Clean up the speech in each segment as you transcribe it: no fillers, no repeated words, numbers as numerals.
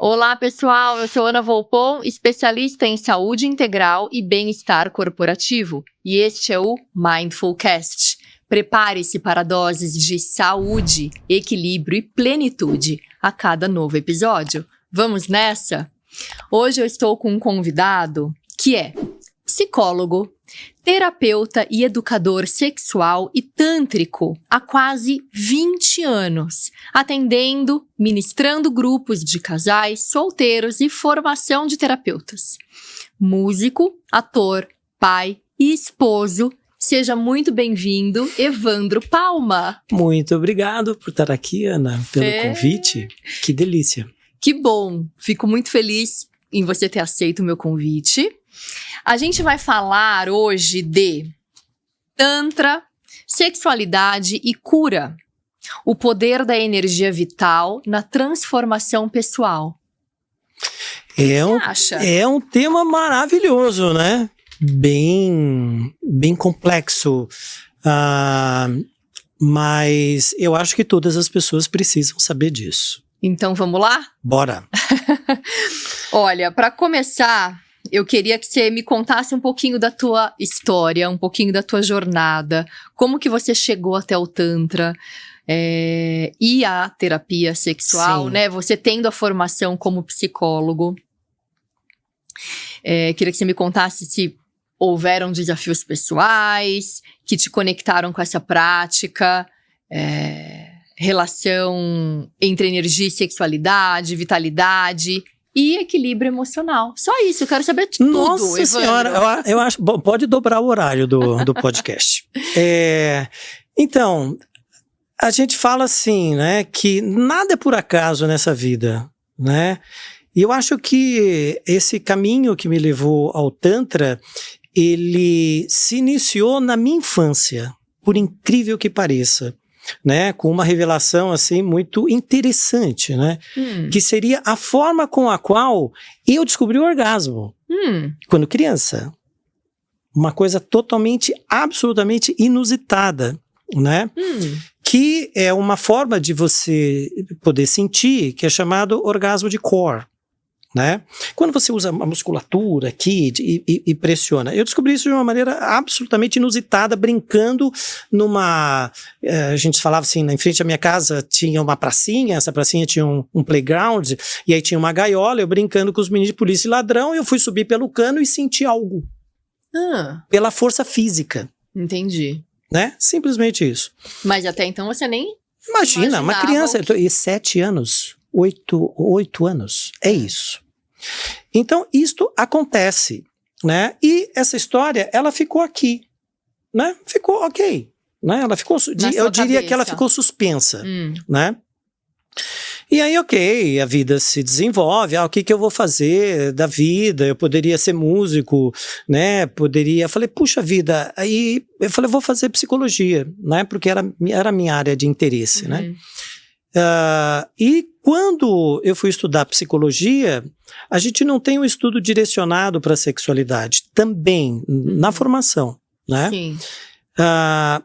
Olá, pessoal. Eu sou Ana Volpon, especialista em saúde integral e bem-estar corporativo. E este é o Mindfulcast. Prepare-se para doses de saúde, equilíbrio e plenitude a cada novo episódio. Vamos nessa? Hoje eu estou com um convidado que é psicólogo, terapeuta e educador sexual e tântrico há quase 20 anos, atendendo, ministrando grupos de casais, solteiros e formação de terapeutas. Músico, ator, pai e esposo. Seja muito bem-vindo, Evandro Palma. Muito obrigado por estar aqui, Ana, pelo convite. Que delícia. Que bom. Fico muito feliz em você ter aceito o meu convite. A gente vai falar hoje de Tantra, sexualidade e cura. O poder da energia vital na transformação pessoal. O que você acha? É um tema maravilhoso, né? Bem complexo. Mas eu acho que todas as pessoas precisam saber disso. Então vamos lá? Bora! Olha, para começar, eu queria que você me contasse um pouquinho da tua história, um pouquinho da tua jornada, como que você chegou até o Tantra e a terapia sexual, né? Você tendo a formação como psicólogo. Queria que você me contasse se houveram desafios pessoais que te conectaram com essa prática, relação entre energia e sexualidade, vitalidade e equilíbrio emocional. Só isso, eu quero saber tudo. Nossa Evandro. Senhora, eu acho. Bom, pode dobrar o horário do podcast. Então, a gente fala assim, né, que nada é por acaso nessa vida, né? E eu acho que esse caminho que me levou ao Tantra, ele se iniciou na minha infância, por incrível que pareça. Né, com uma revelação assim muito interessante, né, que seria a forma com a qual eu descobri o orgasmo quando criança. Uma coisa totalmente, absolutamente inusitada, né, que é uma forma de você poder sentir, que é chamado orgasmo de core. Né? Quando você usa a musculatura aqui e pressiona. Eu descobri isso de uma maneira absolutamente inusitada, brincando numa... a gente falava assim, em frente à minha casa tinha uma pracinha, essa pracinha tinha um playground, e aí tinha uma gaiola, eu brincando com os meninos de polícia e ladrão, eu fui subir pelo cano e senti algo. Pela força física. Entendi. Né? Simplesmente isso. Mas até então você nem Imagina, uma criança, e 7 anos, 8 anos, é isso. Então, isto acontece, né? E essa história, ela ficou aqui, né? Ficou ok, né? Ela ficou, eu diria que ela ficou suspensa, né? E aí, ok, a vida se desenvolve, o que eu vou fazer da vida? Eu poderia ser músico, né? Eu falei, puxa vida, aí eu falei, vou fazer psicologia, né? Porque era a minha área de interesse, né? E quando eu fui estudar psicologia, a gente não tem um estudo direcionado para a sexualidade, também, na formação, né? Sim.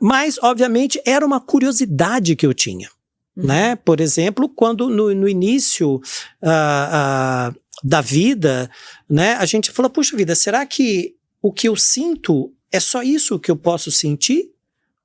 Mas, obviamente, era uma curiosidade que eu tinha, né? Por exemplo, quando no início da vida, né, a gente falou, puxa vida, será que o que eu sinto é só isso que eu posso sentir?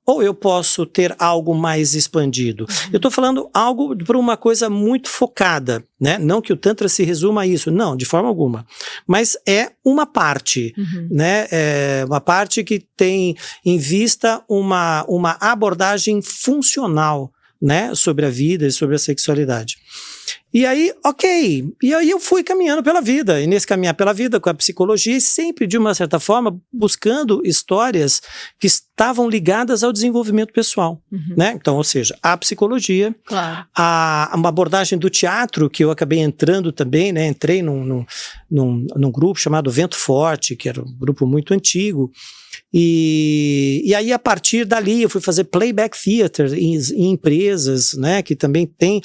Ou eu posso ter algo mais expandido? Eu estou falando algo para uma coisa muito focada, né? Não que o Tantra se resuma a isso, não, de forma alguma. Mas é uma parte, né? É uma parte que tem em vista uma abordagem funcional, né? Sobre a vida e sobre a sexualidade. E aí, ok, e aí eu fui caminhando pela vida, e nesse caminhar pela vida com a psicologia, e sempre de uma certa forma buscando histórias que estavam ligadas ao desenvolvimento pessoal, né? Então, ou seja, a psicologia, uma abordagem do teatro, que eu acabei entrando também, né? Entrei num grupo chamado Vento Forte, que era um grupo muito antigo, e aí a partir dali eu fui fazer playback theater em empresas, né, que também tem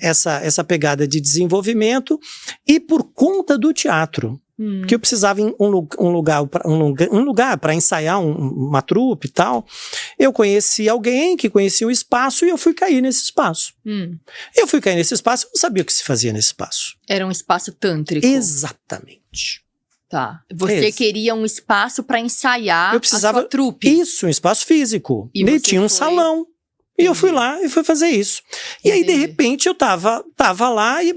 essa pegada de desenvolvimento, e por conta do teatro, que eu precisava em um lugar para ensaiar uma trupe e tal, eu conheci alguém que conhecia um espaço e eu fui cair nesse espaço. Eu fui cair nesse espaço, eu não sabia o que se fazia nesse espaço. Era um espaço tântrico. Exatamente. Tá. Você queria um espaço para ensaiar a sua trupe. Isso, um espaço físico. E tinha um salão. E eu fui lá e fui fazer isso. E aí, de repente, eu tava lá e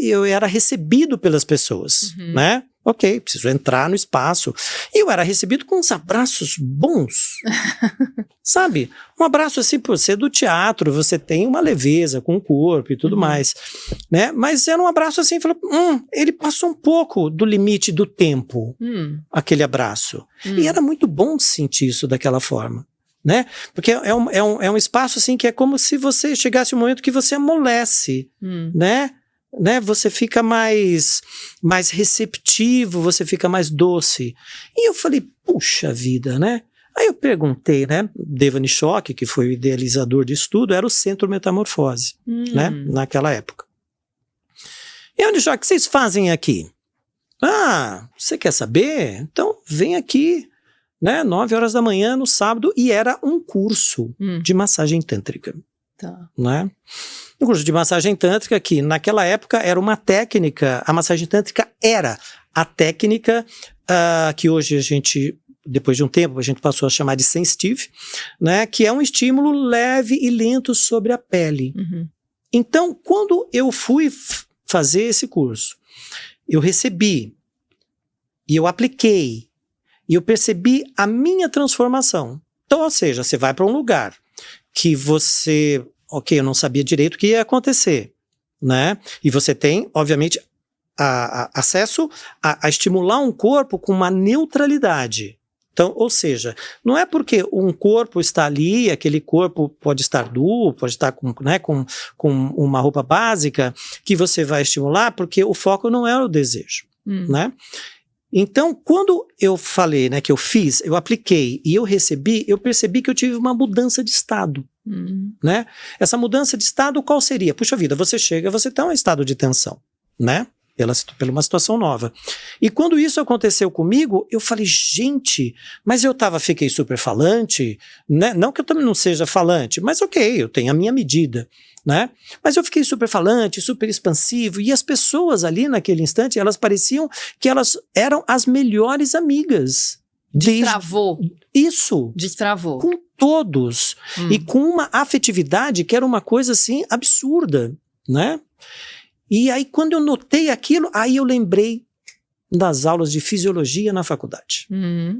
eu era recebido pelas pessoas, né? Ok, preciso entrar no espaço. E eu era recebido com uns abraços bons. Sabe? Um abraço assim, por ser do teatro, você tem uma leveza com o corpo e tudo mais, né? Mas era um abraço assim, ele passou um pouco do limite do tempo, aquele abraço. E era muito bom sentir isso daquela forma, né? Porque é um espaço assim que é como se você chegasse um momento que você amolece, né? Você fica mais receptivo, você fica mais doce. E eu falei, puxa vida, né? Aí eu perguntei, né? Devani Choque, que foi o idealizador disso tudo, era o Centro Metamorfose, né? Naquela época. E onde, Choque, o que vocês fazem aqui? Ah, você quer saber? Então vem aqui, né? 9 horas da manhã no sábado, e era um curso de massagem tântrica. Tá. Né? Um curso de massagem tântrica que naquela época era uma técnica, a massagem tântrica era a técnica que hoje a gente, depois de um tempo, a gente passou a chamar de sensitive, né? Que é um estímulo leve e lento sobre a pele. Então, quando eu fui fazer esse curso, eu recebi, e eu apliquei, e eu percebi a minha transformação. Então, ou seja, você vai para um lugar que você, eu não sabia direito o que ia acontecer, né? E você tem, obviamente, acesso a estimular um corpo com uma neutralidade. Então, ou seja, não é porque um corpo está ali, aquele corpo pode estar nu, pode estar com uma roupa básica, que você vai estimular, porque o foco não é o desejo, né? Então, quando eu falei, né, que eu fiz, eu apliquei e eu recebi, eu percebi que eu tive uma mudança de estado, né? Essa mudança de estado, qual seria? Puxa vida, você chega, você está em um estado de tensão, né? Pela uma situação nova. E quando isso aconteceu comigo, eu falei, gente, mas fiquei super falante, né? Não que eu também não seja falante, mas ok, eu tenho a minha medida, né? Mas eu fiquei super falante, super expansivo, e as pessoas ali naquele instante, elas pareciam que elas eram as melhores amigas. Destravou. Isso. Destravou. Com todos. E com uma afetividade que era uma coisa assim absurda, né? E aí, quando eu notei aquilo, aí eu lembrei das aulas de fisiologia na faculdade,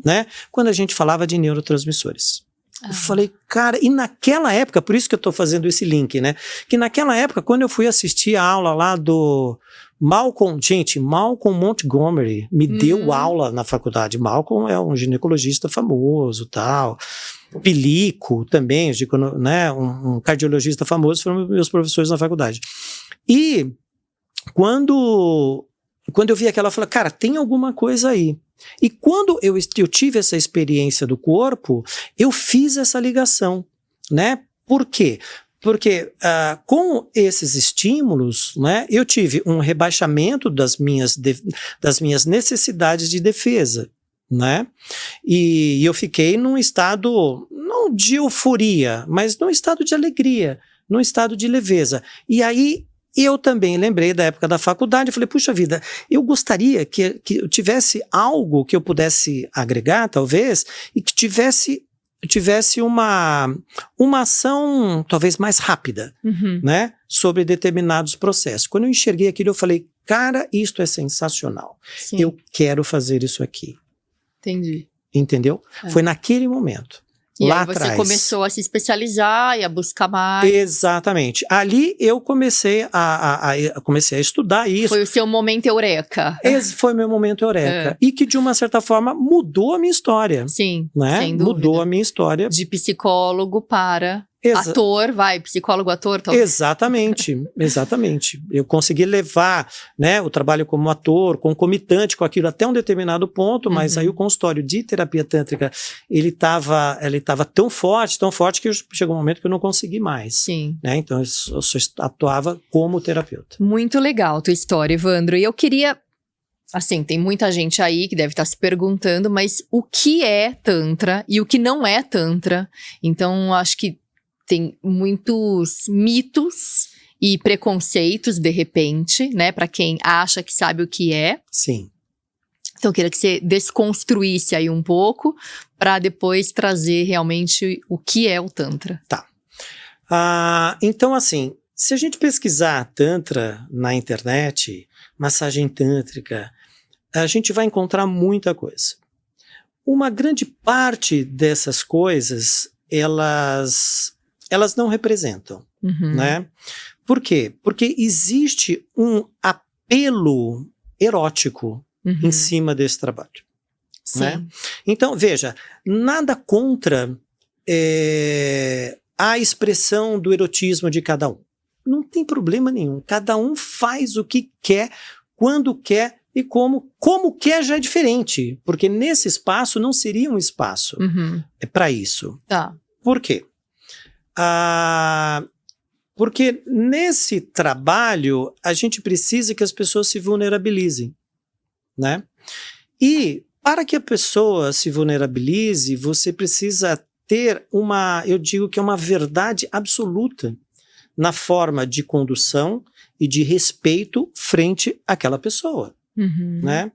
né? Quando a gente falava de neurotransmissores. Eu falei, cara, e naquela época, por isso que eu tô fazendo esse link, né? Que naquela época, quando eu fui assistir a aula lá do Malcolm Montgomery, me deu aula na faculdade. Malcolm é um ginecologista famoso, tal. Pilico também, né? Um cardiologista famoso, foram meus professores na faculdade. E quando eu vi aquela, eu falei, cara, tem alguma coisa aí. E quando eu tive essa experiência do corpo, eu fiz essa ligação, né? Por quê? Porque com esses estímulos, né, eu tive um rebaixamento das minhas necessidades de defesa, né? E eu fiquei num estado, não de euforia, mas num estado de alegria, num estado de leveza. E aí, eu também lembrei da época da faculdade, eu falei, puxa vida, eu gostaria que eu tivesse algo que eu pudesse agregar, talvez, e que tivesse uma ação talvez mais rápida, né, sobre determinados processos. Quando eu enxerguei aquilo, eu falei, cara, isto é sensacional. Sim. Eu quero fazer isso aqui. Entendi. Entendeu? Foi naquele momento. E lá aí você atrás. começou a se especializar e a buscar mais. Exatamente. Ali eu comecei a estudar isso. Foi o seu momento eureka. Esse foi meu momento eureka. E que, de uma certa forma, mudou a minha história. Sim, né? sem dúvida. Mudou a minha história. De psicólogo para ator, psicólogo-ator. Talvez. Exatamente. Eu consegui levar, né, o trabalho como ator, concomitante com aquilo até um determinado ponto, mas aí o consultório de terapia tântrica, ele estava tão forte que chegou um momento que eu não consegui mais. Sim. Né? Então eu só atuava como terapeuta. Muito legal a tua história, Evandro. E eu queria Assim, tem muita gente aí que deve estar se perguntando, mas o que é Tantra e o que não é Tantra? Então, acho que tem muitos mitos e preconceitos, de repente, né? Para quem acha que sabe o que é. Sim. Então, eu queria que você desconstruísse aí um pouco, para depois trazer realmente o que é o Tantra. Tá. Então, assim, se a gente pesquisar Tantra na internet, massagem tântrica, a gente vai encontrar muita coisa. Uma grande parte dessas coisas, elas não representam, né? Por quê? Porque existe um apelo erótico em cima desse trabalho. Sim. Né? Então, veja, nada contra a expressão do erotismo de cada um. Não tem problema nenhum. Cada um faz o que quer, quando quer e como quer já é diferente. Porque nesse espaço não seria um espaço para isso. Tá. Por quê? Porque nesse trabalho a gente precisa que as pessoas se vulnerabilizem, né? E para que a pessoa se vulnerabilize, você precisa ter eu digo que é uma verdade absoluta na forma de condução e de respeito frente àquela pessoa, né?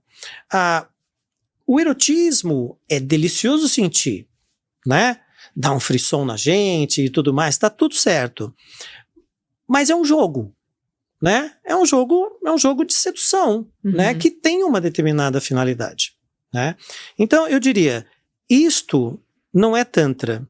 O erotismo é delicioso sentir, né? Dá um frisson na gente e tudo mais, tá tudo certo. Mas é um jogo, né? É um jogo de sedução, né? Que tem uma determinada finalidade, né? Então, eu diria, isto não é Tantra.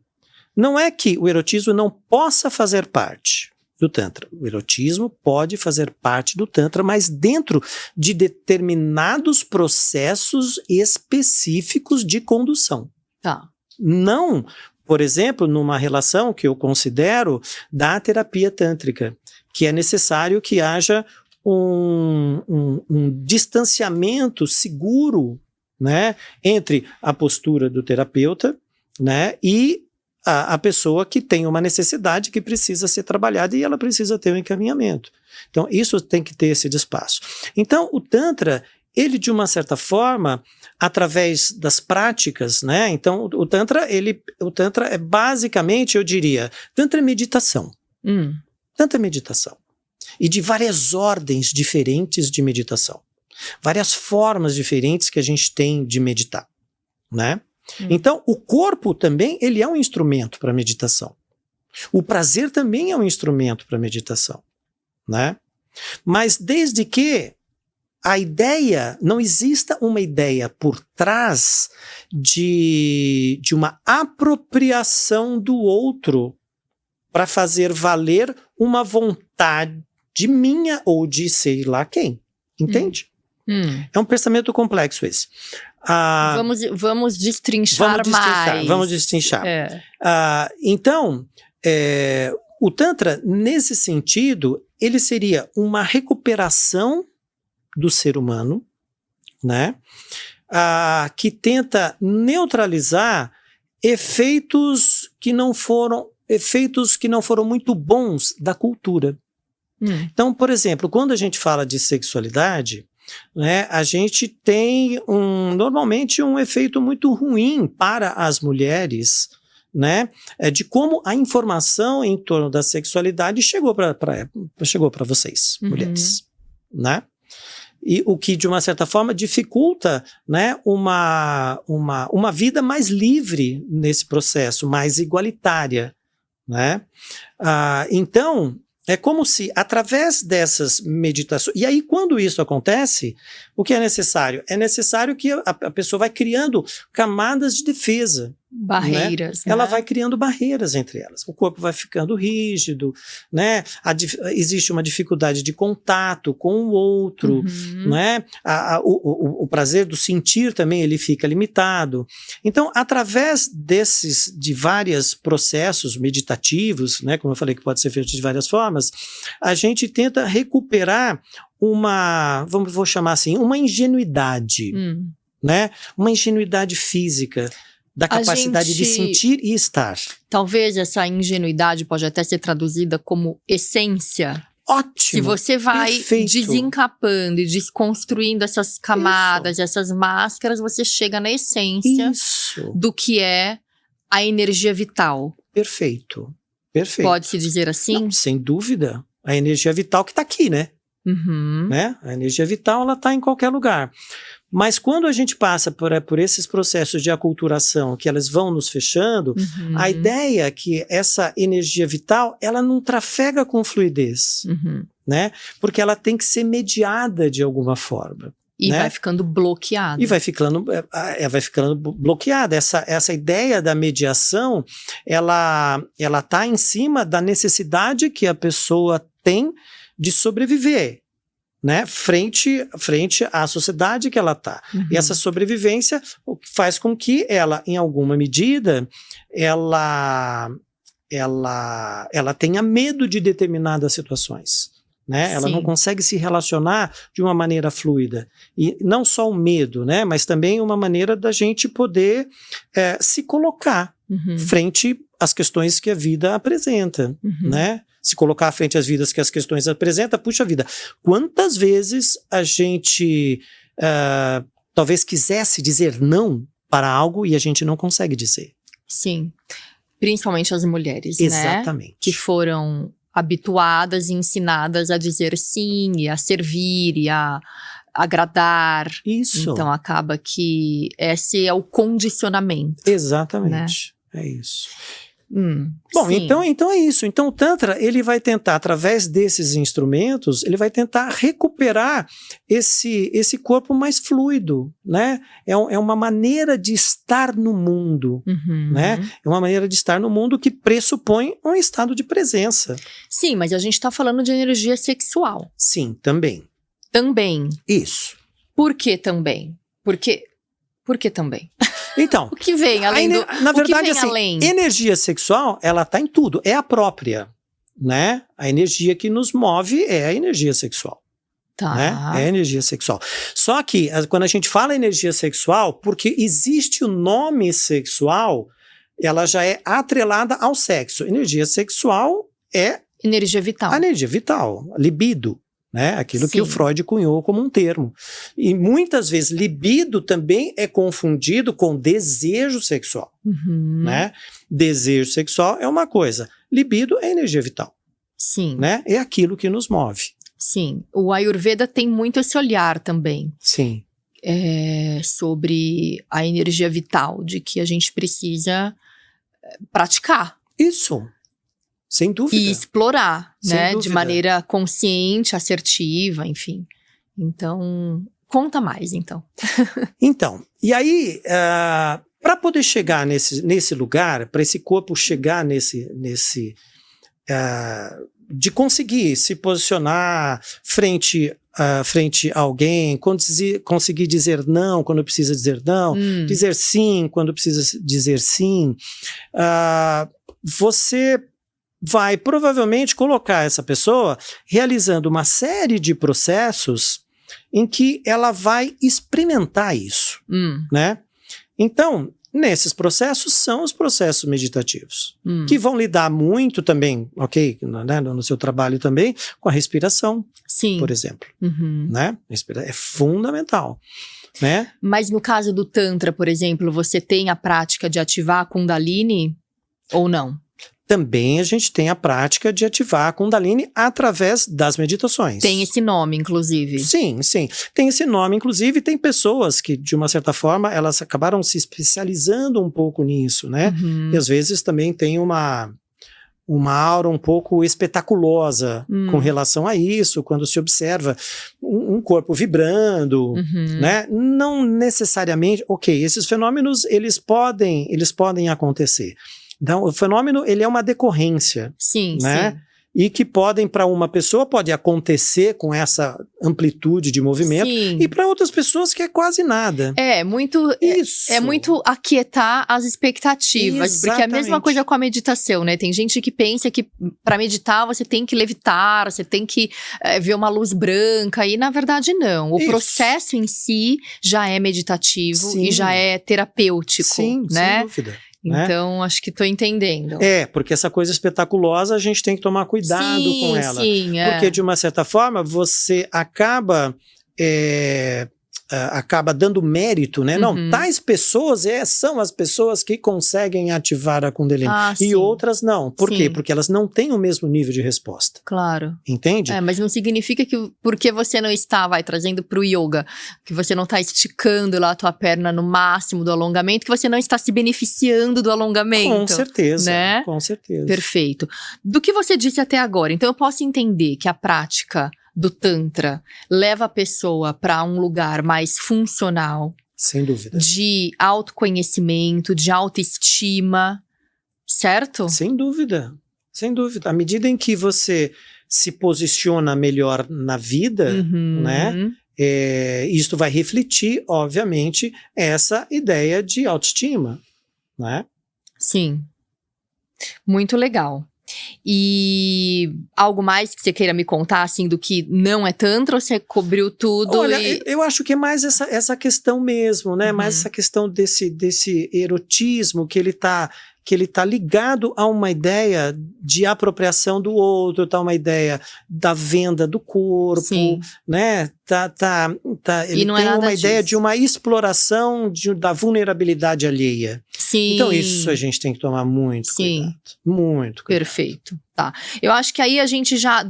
Não é que o erotismo não possa fazer parte do Tantra. O erotismo pode fazer parte do Tantra, mas dentro de determinados processos específicos de condução. Tá. Não, por exemplo, numa relação que eu considero da terapia tântrica, que é necessário que haja um distanciamento seguro, né, entre a postura do terapeuta, né, e a pessoa que tem uma necessidade que precisa ser trabalhada e ela precisa ter um encaminhamento. Então, isso tem que ter esse espaço. Então, o Tantra, ele, de uma certa forma, através das práticas, né? Então, o Tantra é basicamente, eu diria, Tantra é meditação. Tantra é meditação. E de várias ordens diferentes de meditação. Várias formas diferentes que a gente tem de meditar, né? Então, o corpo também, ele é um instrumento para meditação. O prazer também é um instrumento para meditação, né? Mas desde que não exista uma ideia por trás de uma apropriação do outro para fazer valer uma vontade minha ou de sei lá quem. Entende? É um pensamento complexo esse. Vamos destrinchar mais. Vamos destrinchar. Então, o Tantra, nesse sentido, ele seria uma recuperação do ser humano, né? Que tenta neutralizar efeitos que não foram muito bons da cultura. Então, por exemplo, quando a gente fala de sexualidade, né, a gente tem normalmente um efeito muito ruim para as mulheres, né, de como a informação em torno da sexualidade chegou para vocês, mulheres, né? E o que, de uma certa forma, dificulta, né, uma vida mais livre nesse processo, mais igualitária, né? Então, é como se, através dessas meditações... E aí, quando isso acontece, o que é necessário? É necessário que a pessoa vai criando camadas de defesa. Barreiras. Né? Ela vai criando barreiras entre elas. O corpo vai ficando rígido, né? Existe uma dificuldade de contato com o outro, né? O prazer do sentir também ele fica limitado. Então, através de vários processos meditativos, né? Como eu falei, que pode ser feito de várias formas, a gente tenta recuperar vou chamar assim, uma ingenuidade, né? Uma ingenuidade física, da capacidade de sentir e estar. Talvez essa ingenuidade pode até ser traduzida como essência. Ótimo. Se você vai Perfeito. desencapando e desconstruindo essas camadas, essas máscaras, você chega na essência Isso. do que é a energia vital. Perfeito. Perfeito. Pode-se dizer assim? Não, sem dúvida. A energia vital que está aqui, né? Uhum. Né? A energia vital, ela está em qualquer lugar. Mas quando a gente passa por esses processos de aculturação, que elas vão nos fechando, a ideia é que essa energia vital, ela não trafega com fluidez, né? Porque ela tem que ser mediada de alguma forma. E né? vai ficando bloqueada. E vai ficando bloqueada. Essa ideia da mediação, ela está em cima da necessidade que a pessoa tem de sobreviver, né? Frente à sociedade que ela está. E essa sobrevivência faz com que ela, em alguma medida, ela tenha medo de determinadas situações. Né? Ela não consegue se relacionar de uma maneira fluida. E não só o medo, né? Mas também uma maneira da gente poder se colocar frente às questões que a vida apresenta, né? Se colocar frente às vidas que as questões apresentam, puxa vida, quantas vezes a gente talvez quisesse dizer não para algo e a gente não consegue dizer. Sim, principalmente as mulheres, Exatamente. né? Que foram habituadas e ensinadas a dizer sim, e a servir, e a agradar. Isso. Então acaba que esse é o condicionamento. Exatamente, né? É isso. Bom, sim. então é isso. Então o Tantra, ele vai tentar, através desses instrumentos, ele vai tentar recuperar esse corpo mais fluido, né? É uma maneira de estar no mundo, né? É uma maneira de estar no mundo que pressupõe um estado de presença. Sim, mas a gente está falando de energia sexual. Sim, também. Também. Isso. Por que também? Por que também? Então, o que vem além do... Na verdade, o que vem assim, além? Energia sexual, ela tá em tudo, é a própria, né? A energia que nos move é a energia sexual. Tá. Né? É a energia sexual. Só que, quando a gente fala energia sexual, porque existe o nome sexual, ela já é atrelada ao sexo. Energia sexual é... energia vital. A energia vital, libido. Né? Aquilo que o Freud cunhou como um termo. E muitas vezes libido também é confundido com desejo sexual. Né? Desejo sexual é uma coisa, libido é energia vital. Sim. Né? É aquilo que nos move. Sim. O Ayurveda tem muito esse olhar também. Sim. Sobre a energia vital, de que a gente precisa praticar. Isso. Sem dúvida. E explorar, né? Dúvida. De maneira consciente, assertiva, enfim. Então, conta mais, então. Então, e aí, para poder chegar nesse lugar, para esse corpo chegar de conseguir se posicionar frente a alguém, conseguir dizer não quando precisa dizer não, dizer sim quando precisa dizer sim, você vai provavelmente colocar essa pessoa realizando uma série de processos em que ela vai experimentar isso, né? Então, nesses processos são os processos meditativos, que vão lidar muito também, ok, né, no seu trabalho também, com a respiração, por exemplo, né? É fundamental. Né? Mas no caso do Tantra, por exemplo, você tem a prática de ativar a Kundalini ou não? Também a gente tem a prática de ativar a Kundalini através das meditações. Tem esse nome, inclusive. Sim, sim. Tem esse nome, inclusive, tem pessoas que, de uma certa forma, elas acabaram se especializando um pouco nisso, né? E às vezes também tem uma aura um pouco espetaculosa com relação a isso, quando se observa um corpo vibrando, né? Não necessariamente, ok, esses fenômenos, eles podem acontecer. Então, o fenômeno, ele é uma decorrência, né? Sim. E que para uma pessoa pode acontecer com essa amplitude de movimento, e para outras pessoas que é quase nada. É muito aquietar as expectativas. Exatamente. Porque é a mesma coisa com a meditação, né? Tem gente que pensa que para meditar você tem que levitar, você tem que ver uma luz branca, e na verdade não. O processo em si já é meditativo e já é terapêutico, Sim, né? sem dúvida. Então, acho que tô entendendo. Porque essa coisa espetaculosa a gente tem que tomar cuidado com ela. Sim, Porque, de uma certa forma, você acaba dando mérito, né? Não, tais pessoas são as pessoas que conseguem ativar a Kundalini. E outras não. Por quê? Porque elas não têm o mesmo nível de resposta. Claro. Entende? Mas não significa que porque você não está, trazendo pro yoga, que você não está esticando lá a tua perna no máximo do alongamento, que você não está se beneficiando do alongamento. Com certeza, né? Com certeza. Perfeito. Do que você disse até agora, então eu posso entender que a prática do Tantra leva a pessoa para um lugar mais funcional. Sem dúvida. De autoconhecimento, de autoestima, certo? Sem dúvida. Sem dúvida. À medida em que você se posiciona melhor na vida, né? Isso vai refletir, obviamente, essa ideia de autoestima, né? Sim. Muito legal. E algo mais que você queira me contar, assim, do que não é tantra, ou você cobriu tudo? Olha, eu acho que é mais essa questão mesmo, né? Mais essa questão desse erotismo que ele tá ligado a uma ideia de apropriação do outro, tá uma ideia da venda do corpo, né? Ele tem uma ideia de uma exploração da vulnerabilidade alheia. Sim. Então isso a gente tem que tomar muito cuidado. Muito cuidado. Perfeito. Tá. Eu acho que aí a gente já...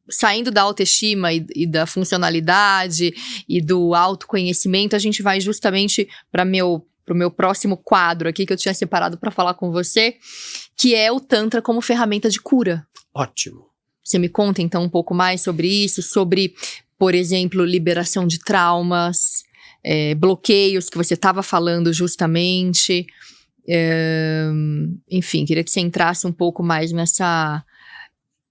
saindo da autoestima e da funcionalidade e do autoconhecimento, a gente vai justamente pro meu próximo quadro aqui que eu tinha separado para falar com você, que é o Tantra como ferramenta de cura. Ótimo. Você me conta então um pouco mais sobre isso, sobre, por exemplo, liberação de traumas, bloqueios que você estava falando justamente. Enfim, queria que você entrasse um pouco mais nessa...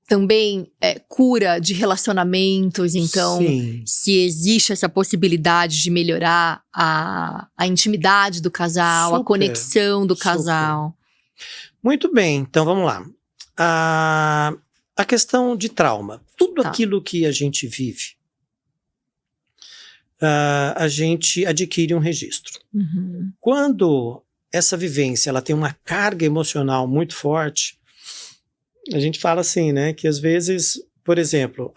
Também cura de relacionamentos, então se existe essa possibilidade de melhorar a intimidade do casal, a conexão do casal. Muito bem, então vamos lá. A questão de trauma. Tudo aquilo que a gente vive, a gente adquire um registro. Quando essa vivência ela tem uma carga emocional muito forte, a gente fala assim, né, que às vezes, por exemplo,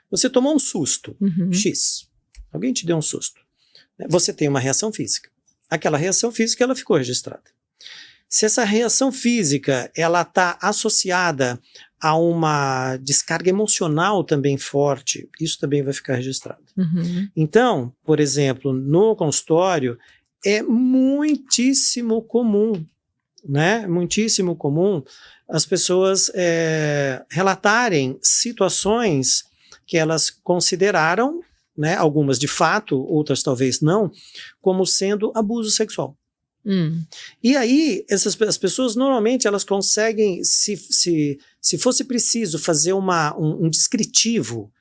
você tomou um susto, X, alguém te deu um susto, você tem uma reação física, aquela reação física ela ficou registrada. Se essa reação física ela está associada a uma descarga emocional também forte, isso também vai ficar registrado. Então, por exemplo, no consultório é muitíssimo comum, né, muitíssimo comum as pessoas relatarem situações que elas consideraram, né, algumas de fato, outras talvez não, como sendo abuso sexual. E aí, as pessoas normalmente elas conseguem, se fosse preciso fazer um descritivo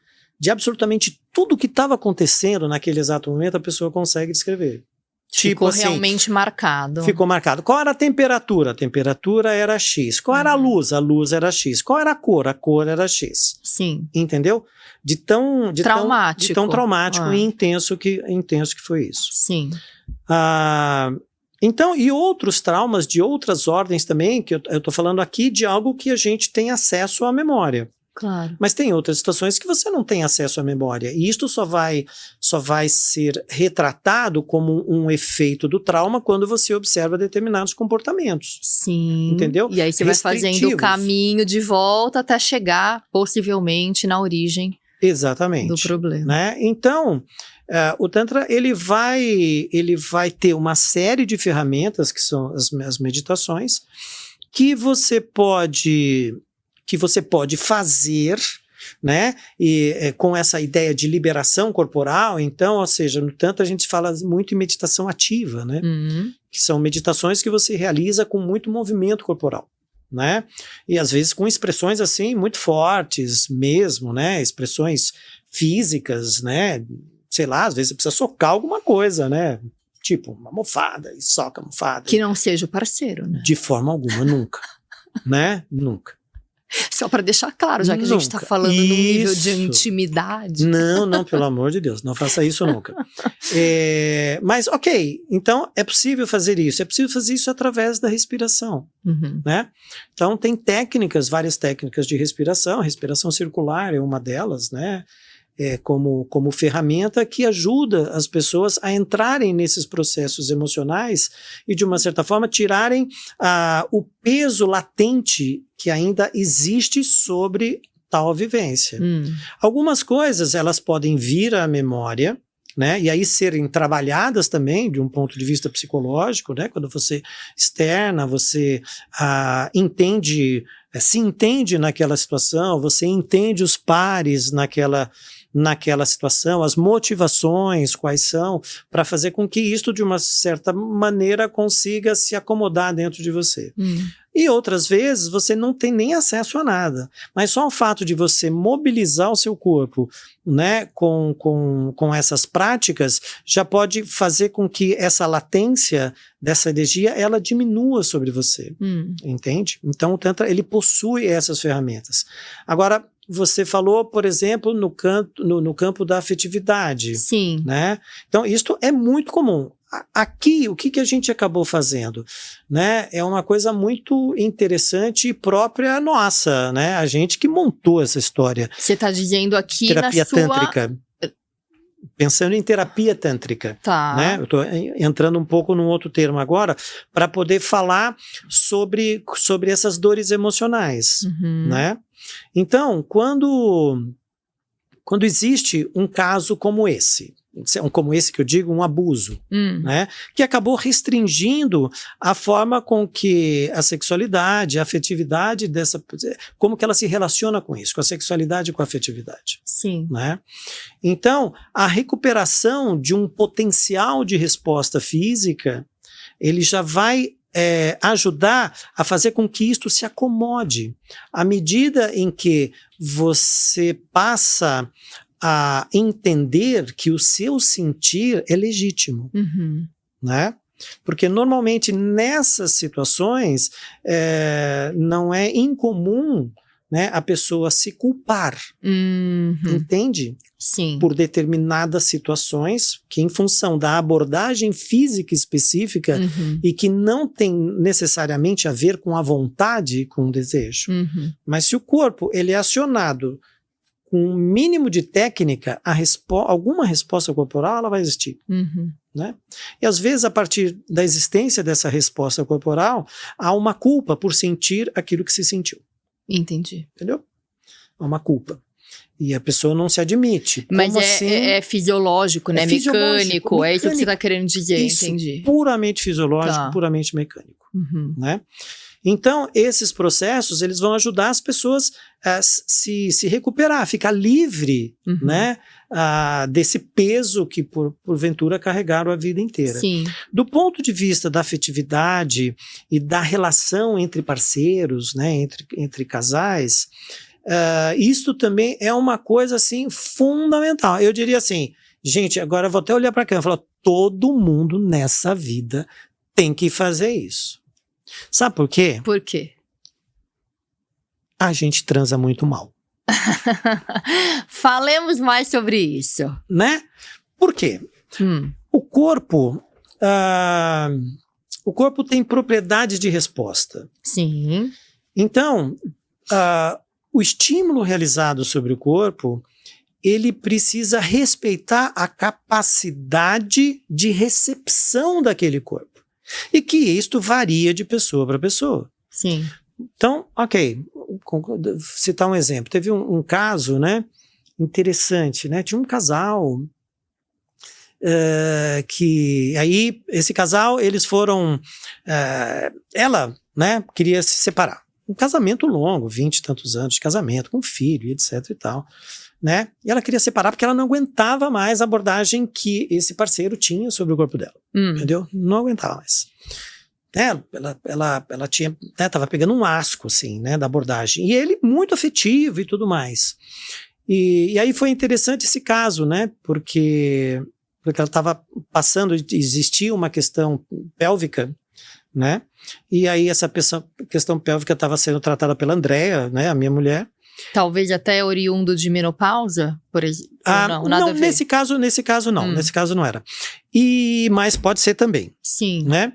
de absolutamente tudo que estava acontecendo naquele exato momento, a pessoa consegue descrever. Ficou assim, realmente marcado. Ficou marcado. Qual era a temperatura? A temperatura era X. Qual era a luz? A luz era X. Qual era a cor? A cor era X. Sim. Entendeu? De tão traumático e intenso que foi isso. Sim. Então, e outros traumas de outras ordens também, que eu estou falando aqui de algo que a gente tem acesso à memória. Claro. Mas tem outras situações que você não tem acesso à memória. E isto só vai ser retratado como um efeito do trauma quando você observa determinados comportamentos. Sim. Entendeu? E aí você vai fazendo o caminho de volta até chegar, possivelmente, na origem do problema. Né? Então, o Tantra ele vai ter uma série de ferramentas, que são as meditações, que você pode fazer, né, e com essa ideia de liberação corporal. Então, ou seja, no Tantra a gente fala muito em meditação ativa, né, que são meditações que você realiza com muito movimento corporal, né, e às vezes com expressões assim muito fortes mesmo, né, expressões físicas, né, sei lá, às vezes você precisa socar alguma coisa, né, tipo uma almofada, e soca a almofada. Que não seja o parceiro, né? De forma alguma, nunca, né, nunca. Só para deixar claro, já que a gente está falando num nível de intimidade. Não, pelo amor de Deus, não faça isso nunca. Mas, ok, então é possível fazer isso. É possível fazer isso através da respiração, né? Então tem técnicas, várias técnicas de respiração. A respiração circular é uma delas, né? Como ferramenta que ajuda as pessoas a entrarem nesses processos emocionais e, de uma certa forma, tirarem o peso latente que ainda existe sobre tal vivência. Algumas coisas, elas podem vir à memória, né, e aí serem trabalhadas também de um ponto de vista psicológico, né, quando você externa, você entende, se entende naquela situação, você entende os pares naquela situação, as motivações, quais são, para fazer com que isto, de uma certa maneira, consiga se acomodar dentro de você. E outras vezes você não tem nem acesso a nada, mas só o fato de você mobilizar o seu corpo, né, com essas práticas, já pode fazer com que essa latência dessa energia, ela diminua sobre você, entende? Então o Tantra, ele possui essas ferramentas. Agora, você falou, por exemplo, no campo da afetividade. Sim. Né? Então, isto é muito comum. Aqui, o que a gente acabou fazendo? Né? É uma coisa muito interessante e própria nossa, né? A gente que montou essa história. Você está dizendo aqui terapia na sua... tântrica. Pensando em terapia tântrica. Tá. Né? Eu estou entrando um pouco num outro termo agora, para poder falar sobre essas dores emocionais. Né? Então, quando existe um caso como esse que eu digo, um abuso, né, que acabou restringindo a forma com que a sexualidade, a afetividade como que ela se relaciona com isso, com a sexualidade e com a afetividade. Sim. Né? Então, a recuperação de um potencial de resposta física, ele já vai ajudar a fazer com que isto se acomode. À medida em que você passa a entender que o seu sentir é legítimo, né? Porque normalmente nessas situações não é incomum, né, a pessoa se culpar, entende? Sim. Por determinadas situações que, em função da abordagem física específica e que não tem necessariamente a ver com a vontade e com o desejo. Mas se o corpo ele é acionado com um mínimo de técnica, alguma resposta corporal ela vai existir. Né? E às vezes, a partir da existência dessa resposta corporal, há uma culpa por sentir aquilo que se sentiu. Entendi. Entendeu? Há uma culpa. E a pessoa não se admite. Mas como assim? É fisiológico, né? Mecânico. É isso que você está querendo dizer, isso, entendi. Puramente fisiológico, Tá. puramente mecânico. Né? Então, esses processos, eles vão ajudar as pessoas a se recuperar, a ficar livre, né, desse peso que, porventura, carregaram a vida inteira. Sim. Do ponto de vista da afetividade e da relação entre parceiros, né, entre casais, isto também é uma coisa, assim, fundamental. Eu diria assim, gente, agora eu vou até olhar para cá e falar, todo mundo nessa vida tem que fazer isso. Sabe por quê? Por quê? A gente transa muito mal. Falemos mais sobre isso. Né? Por quê? O corpo tem propriedades de resposta. Sim. Então, o estímulo realizado sobre o corpo, ele precisa respeitar a capacidade de recepção daquele corpo. E que isto varia de pessoa para pessoa. Sim. Então, ok, citar um exemplo. Teve um caso, né, interessante, né? Tinha um casal que aí, esse casal, eles foram, ela, né, queria se separar. Um casamento longo, 20 e tantos anos de casamento, com filho, etc e tal, né? E ela queria separar porque ela não aguentava mais a abordagem que esse parceiro tinha sobre o corpo dela, entendeu? Não aguentava mais. Ela tinha, né, tava pegando um asco, assim, né, da abordagem. E ele muito afetivo e tudo mais. E aí foi interessante esse caso, né, porque ela estava passando, existia uma questão pélvica, né? E aí essa questão pélvica estava sendo tratada pela Andrea, né, a minha mulher. Talvez até oriundo de menopausa, por exemplo? Não, nada a ver. Nesse caso não. Nesse caso não era. Mas pode ser também. Sim. Né?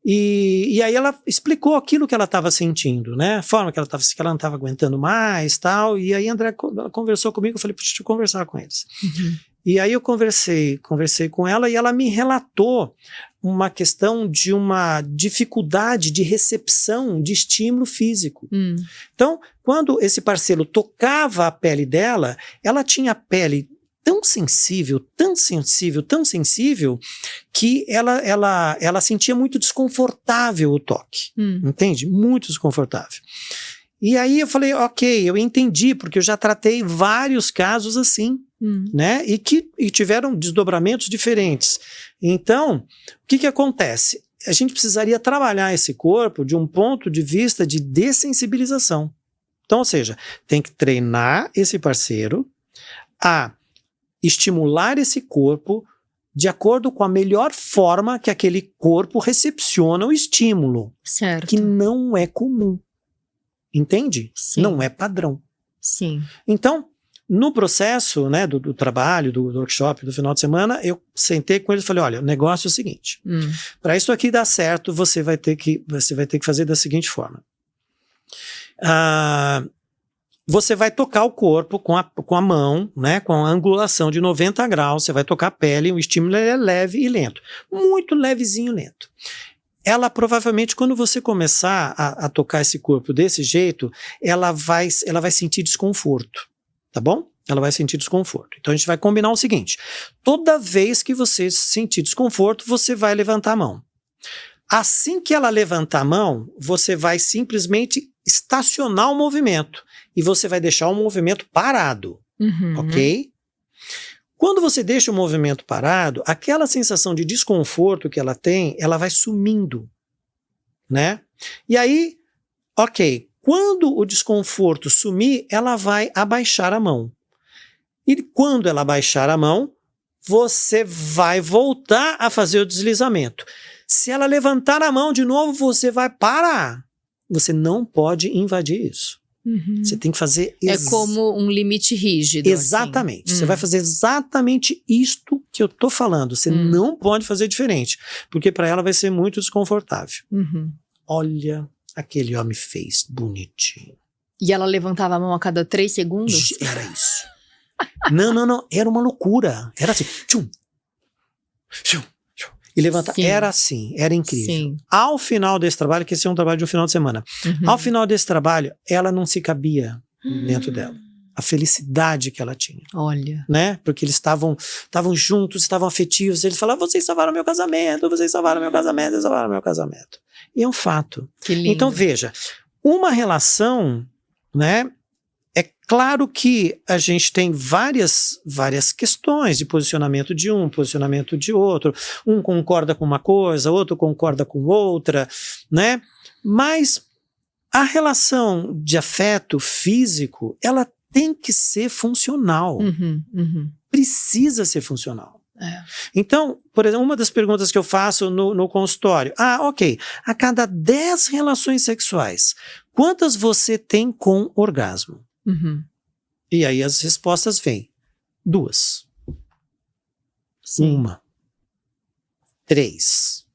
E aí ela explicou aquilo que ela estava sentindo, né? A forma que ela não estava aguentando mais, tal. E aí a Andrea conversou comigo, eu falei, deixa eu conversar com eles. Uhum. E aí eu conversei com ela e ela me relatou uma questão de uma dificuldade de recepção de estímulo físico. Então, quando esse parceiro tocava a pele dela, ela tinha a pele tão sensível, que ela sentia muito desconfortável o toque. Entende? Muito desconfortável. E aí eu falei, ok, eu entendi, porque eu já tratei vários casos assim, né? E tiveram desdobramentos diferentes. Então, o que acontece? A gente precisaria trabalhar esse corpo de um ponto de vista de dessensibilização. Então, ou seja, tem que treinar esse parceiro a estimular esse corpo de acordo com a melhor forma que aquele corpo recepciona o estímulo. Certo. Que não é comum. Entende? Sim. Não é padrão. Sim. Então, no processo, né, do trabalho, do workshop, do final de semana, eu sentei com eles e falei, olha, o negócio é o seguinte, para isso aqui dar certo, você vai ter que fazer da seguinte forma. Você vai tocar o corpo com a mão, né, com a angulação de 90 graus, você vai tocar a pele, o estímulo é leve e lento. Muito levezinho e lento. Ela provavelmente, quando você começar a tocar esse corpo desse jeito, ela vai sentir desconforto, tá bom? Ela vai sentir desconforto. Então a gente vai combinar o seguinte, toda vez que você sentir desconforto, você vai levantar a mão. Assim que ela levantar a mão, você vai simplesmente estacionar o movimento e você vai deixar o movimento parado, ok? Quando você deixa o movimento parado, aquela sensação de desconforto que ela tem, ela vai sumindo, né? E aí, ok, quando o desconforto sumir, ela vai abaixar a mão. E quando ela abaixar a mão, você vai voltar a fazer o deslizamento. Se ela levantar a mão de novo, você vai parar. Você não pode invadir isso. Você tem que fazer... É como um limite rígido. Exatamente. Assim. Você vai fazer exatamente isto que eu tô falando. Você não pode fazer diferente. Porque para ela vai ser muito desconfortável. Olha, aquele homem fez bonitinho. E ela levantava a mão a cada 3 segundos? Era isso. Não. Era uma loucura. Era assim. Tchum, tchum. E levantar, era assim, era incrível. Sim. Ao final desse trabalho, que esse é um trabalho de um final de semana, ao final desse trabalho, ela não se cabia dentro dela. A felicidade que ela tinha. Olha. Né? Porque eles estavam juntos, estavam afetivos, eles falavam, vocês salvaram meu casamento, vocês salvaram meu casamento, vocês salvaram meu casamento. E é um fato. Que lindo. Então veja, uma relação, né? É claro que a gente tem várias questões de posicionamento de um, posicionamento de outro. Um concorda com uma coisa, outro concorda com outra, né? Mas a relação de afeto físico, ela tem que ser funcional. Precisa ser funcional. Então, por exemplo, uma das perguntas que eu faço no consultório. Ok. A cada 10 relações sexuais, quantas você tem com orgasmo? E aí as respostas vêm. 2. 1. 3.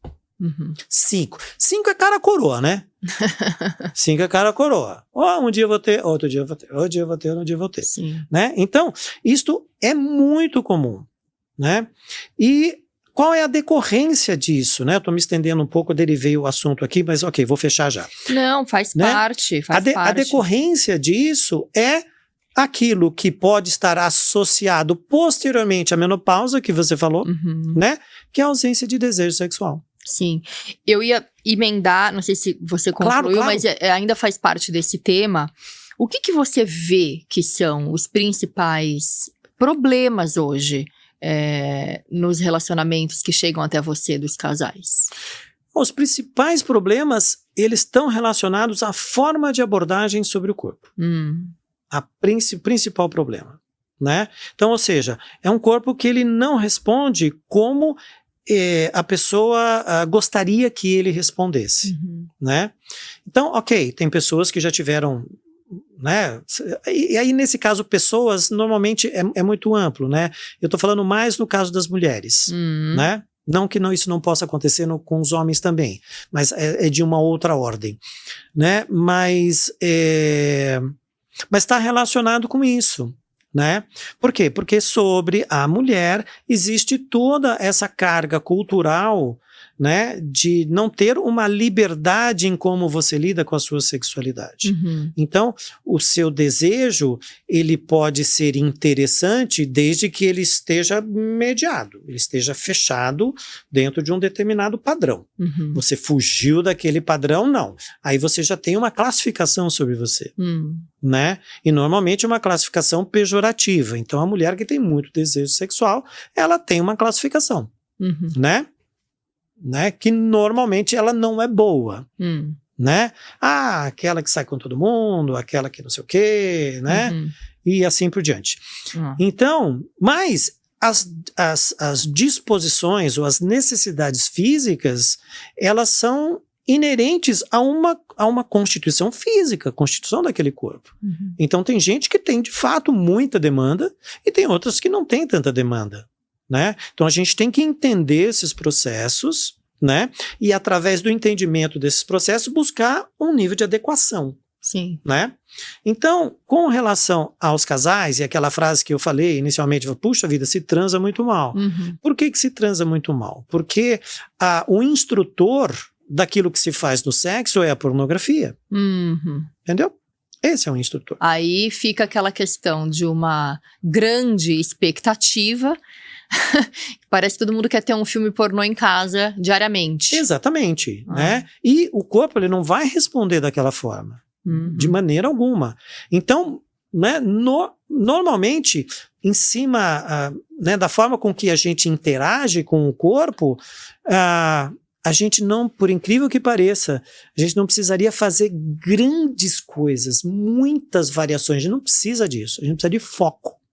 5. 5 é cara coroa, né? 5 é cara coroa. Um dia eu vou ter, outro dia eu vou ter, outro dia eu vou ter, outro dia eu vou ter. Né? Então, isto é muito comum. Né? E qual é a decorrência disso? Né? Eu estou me estendendo um pouco, derivei o assunto aqui, mas ok, vou fechar já. Não, faz parte. A decorrência disso é aquilo que pode estar associado posteriormente à menopausa, que você falou, né? Que é a ausência de desejo sexual. Sim. Eu ia emendar, não sei se você concluiu, claro. mas ainda faz parte desse tema. O que você vê que são os principais problemas hoje nos relacionamentos que chegam até você dos casais? Os principais problemas, eles estão relacionados à forma de abordagem sobre o corpo. Principal problema, né? Então, ou seja, é um corpo que ele não responde como a pessoa gostaria que ele respondesse, né? Então, ok, tem pessoas que já tiveram, né? E aí, nesse caso, pessoas, normalmente é muito amplo, né? Eu tô falando mais no caso das mulheres, né? Não que isso não possa acontecer com os homens também, mas é de uma outra ordem, né? Mas está relacionado com isso, né? Por quê? Porque sobre a mulher existe toda essa carga cultural, né, de não ter uma liberdade em como você lida com a sua sexualidade. Então, o seu desejo, ele pode ser interessante desde que ele esteja mediado, ele esteja fechado dentro de um determinado padrão. Você fugiu daquele padrão, não. Aí você já tem uma classificação sobre você, né? E normalmente uma classificação pejorativa. Então, a mulher que tem muito desejo sexual, ela tem uma classificação, né? Que normalmente ela não é boa, né? Aquela que sai com todo mundo, aquela que não sei o quê, né? E assim por diante. Então, mas as disposições ou as necessidades físicas, elas são inerentes a uma constituição física, constituição daquele corpo. Então tem gente que tem de fato muita demanda e tem outras que não tem tanta demanda, né? Então a gente tem que entender esses processos, né? E através do entendimento desses processos buscar um nível de adequação. Sim. Né? Então, com relação aos casais, e aquela frase que eu falei inicialmente, puxa vida, se transa muito mal. Por que se transa muito mal? Porque o instrutor daquilo que se faz no sexo é a pornografia. Entendeu? Esse é um instrutor. Aí fica aquela questão de uma grande expectativa. Parece que todo mundo quer ter um filme pornô em casa diariamente. Exatamente, né? E o corpo, ele não vai responder daquela forma, de maneira alguma. Então, né, normalmente, em cima né, da forma com que a gente interage com o corpo, a gente não, por incrível que pareça, a gente não precisaria fazer grandes coisas, muitas variações. A gente não precisa disso, a gente precisa de foco.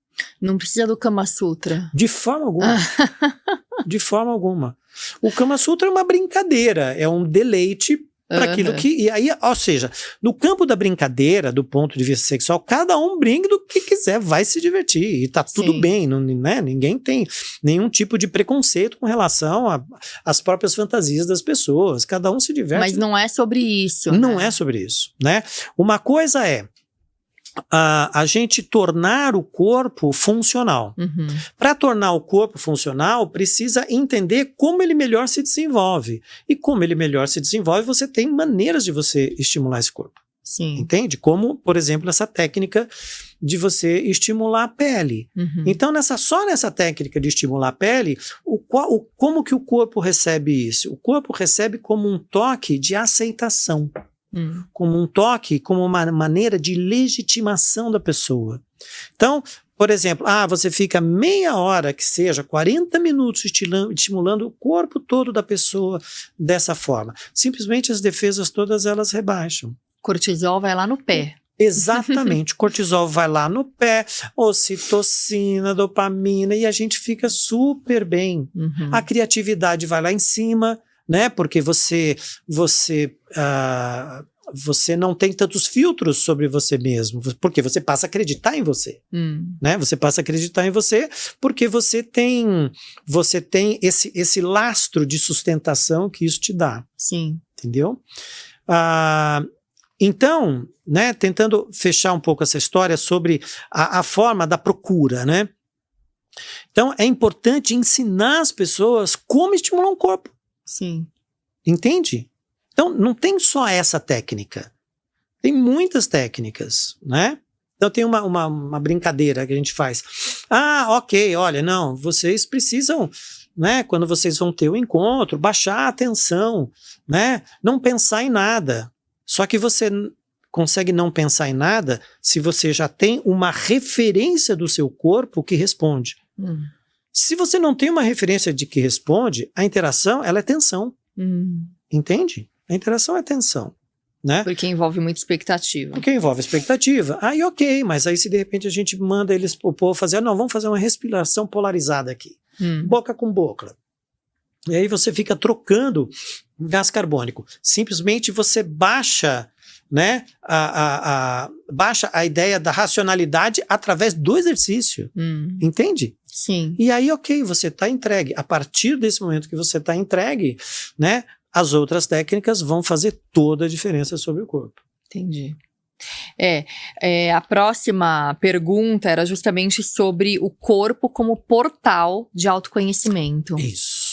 Não precisa do Kama Sutra. De forma alguma. De forma alguma. O Kama Sutra é uma brincadeira, é um deleite para aquilo que... E aí, ou seja, no campo da brincadeira, do ponto de vista sexual, cada um brinca do que quiser, vai se divertir. E tá tudo bem, não, né? Ninguém tem nenhum tipo de preconceito com relação às próprias fantasias das pessoas. Cada um se diverte. Mas não é sobre isso. Não é sobre isso, né? Uma coisa é a gente tornar o corpo funcional. Para tornar o corpo funcional, precisa entender como ele melhor se desenvolve. E como ele melhor se desenvolve, você tem maneiras de você estimular esse corpo. Sim. Entende? Como, por exemplo, essa técnica de você estimular a pele. Então, só nessa técnica de estimular a pele, como que o corpo recebe isso? O corpo recebe como um toque de aceitação. Como um toque, como uma maneira de legitimação da pessoa. Então, por exemplo, você fica meia hora, que seja 40 minutos estimulando o corpo todo da pessoa dessa forma. Simplesmente as defesas todas elas rebaixam. Cortisol vai lá no pé. Exatamente, cortisol vai lá no pé, ocitocina, dopamina, e a gente fica super bem. A criatividade vai lá em cima, né? Porque você não tem tantos filtros sobre você mesmo, porque você passa a acreditar em você, né? Você passa a acreditar em você porque você tem esse lastro de sustentação que isso te dá. Sim. Entendeu? Então, né, tentando fechar um pouco essa história sobre a forma da procura, né? Então, é importante ensinar as pessoas como estimular um corpo. Sim. Entende? Então, não tem só essa técnica. Tem muitas técnicas, né? Então, tem uma brincadeira que a gente faz. Ok, olha, não, vocês precisam, né, quando vocês vão ter o encontro, baixar a atenção, né? Não pensar em nada. Só que você consegue não pensar em nada se você já tem uma referência do seu corpo que responde. Se você não tem uma referência de que responde, a interação, ela é tensão. Entende? A interação é tensão, né? Porque envolve muita expectativa. Porque envolve expectativa. Aí ok, mas aí se de repente a gente manda o povo fazer, não, vamos fazer uma respiração polarizada aqui. Boca com boca. E aí você fica trocando gás carbônico. Simplesmente você baixa, né, baixa a ideia da racionalidade através do exercício. Entende? Sim. E aí, ok, você está entregue. A partir desse momento que você está entregue, né, as outras técnicas vão fazer toda a diferença sobre o corpo. Entendi. A próxima pergunta era justamente sobre o corpo como portal de autoconhecimento. Isso.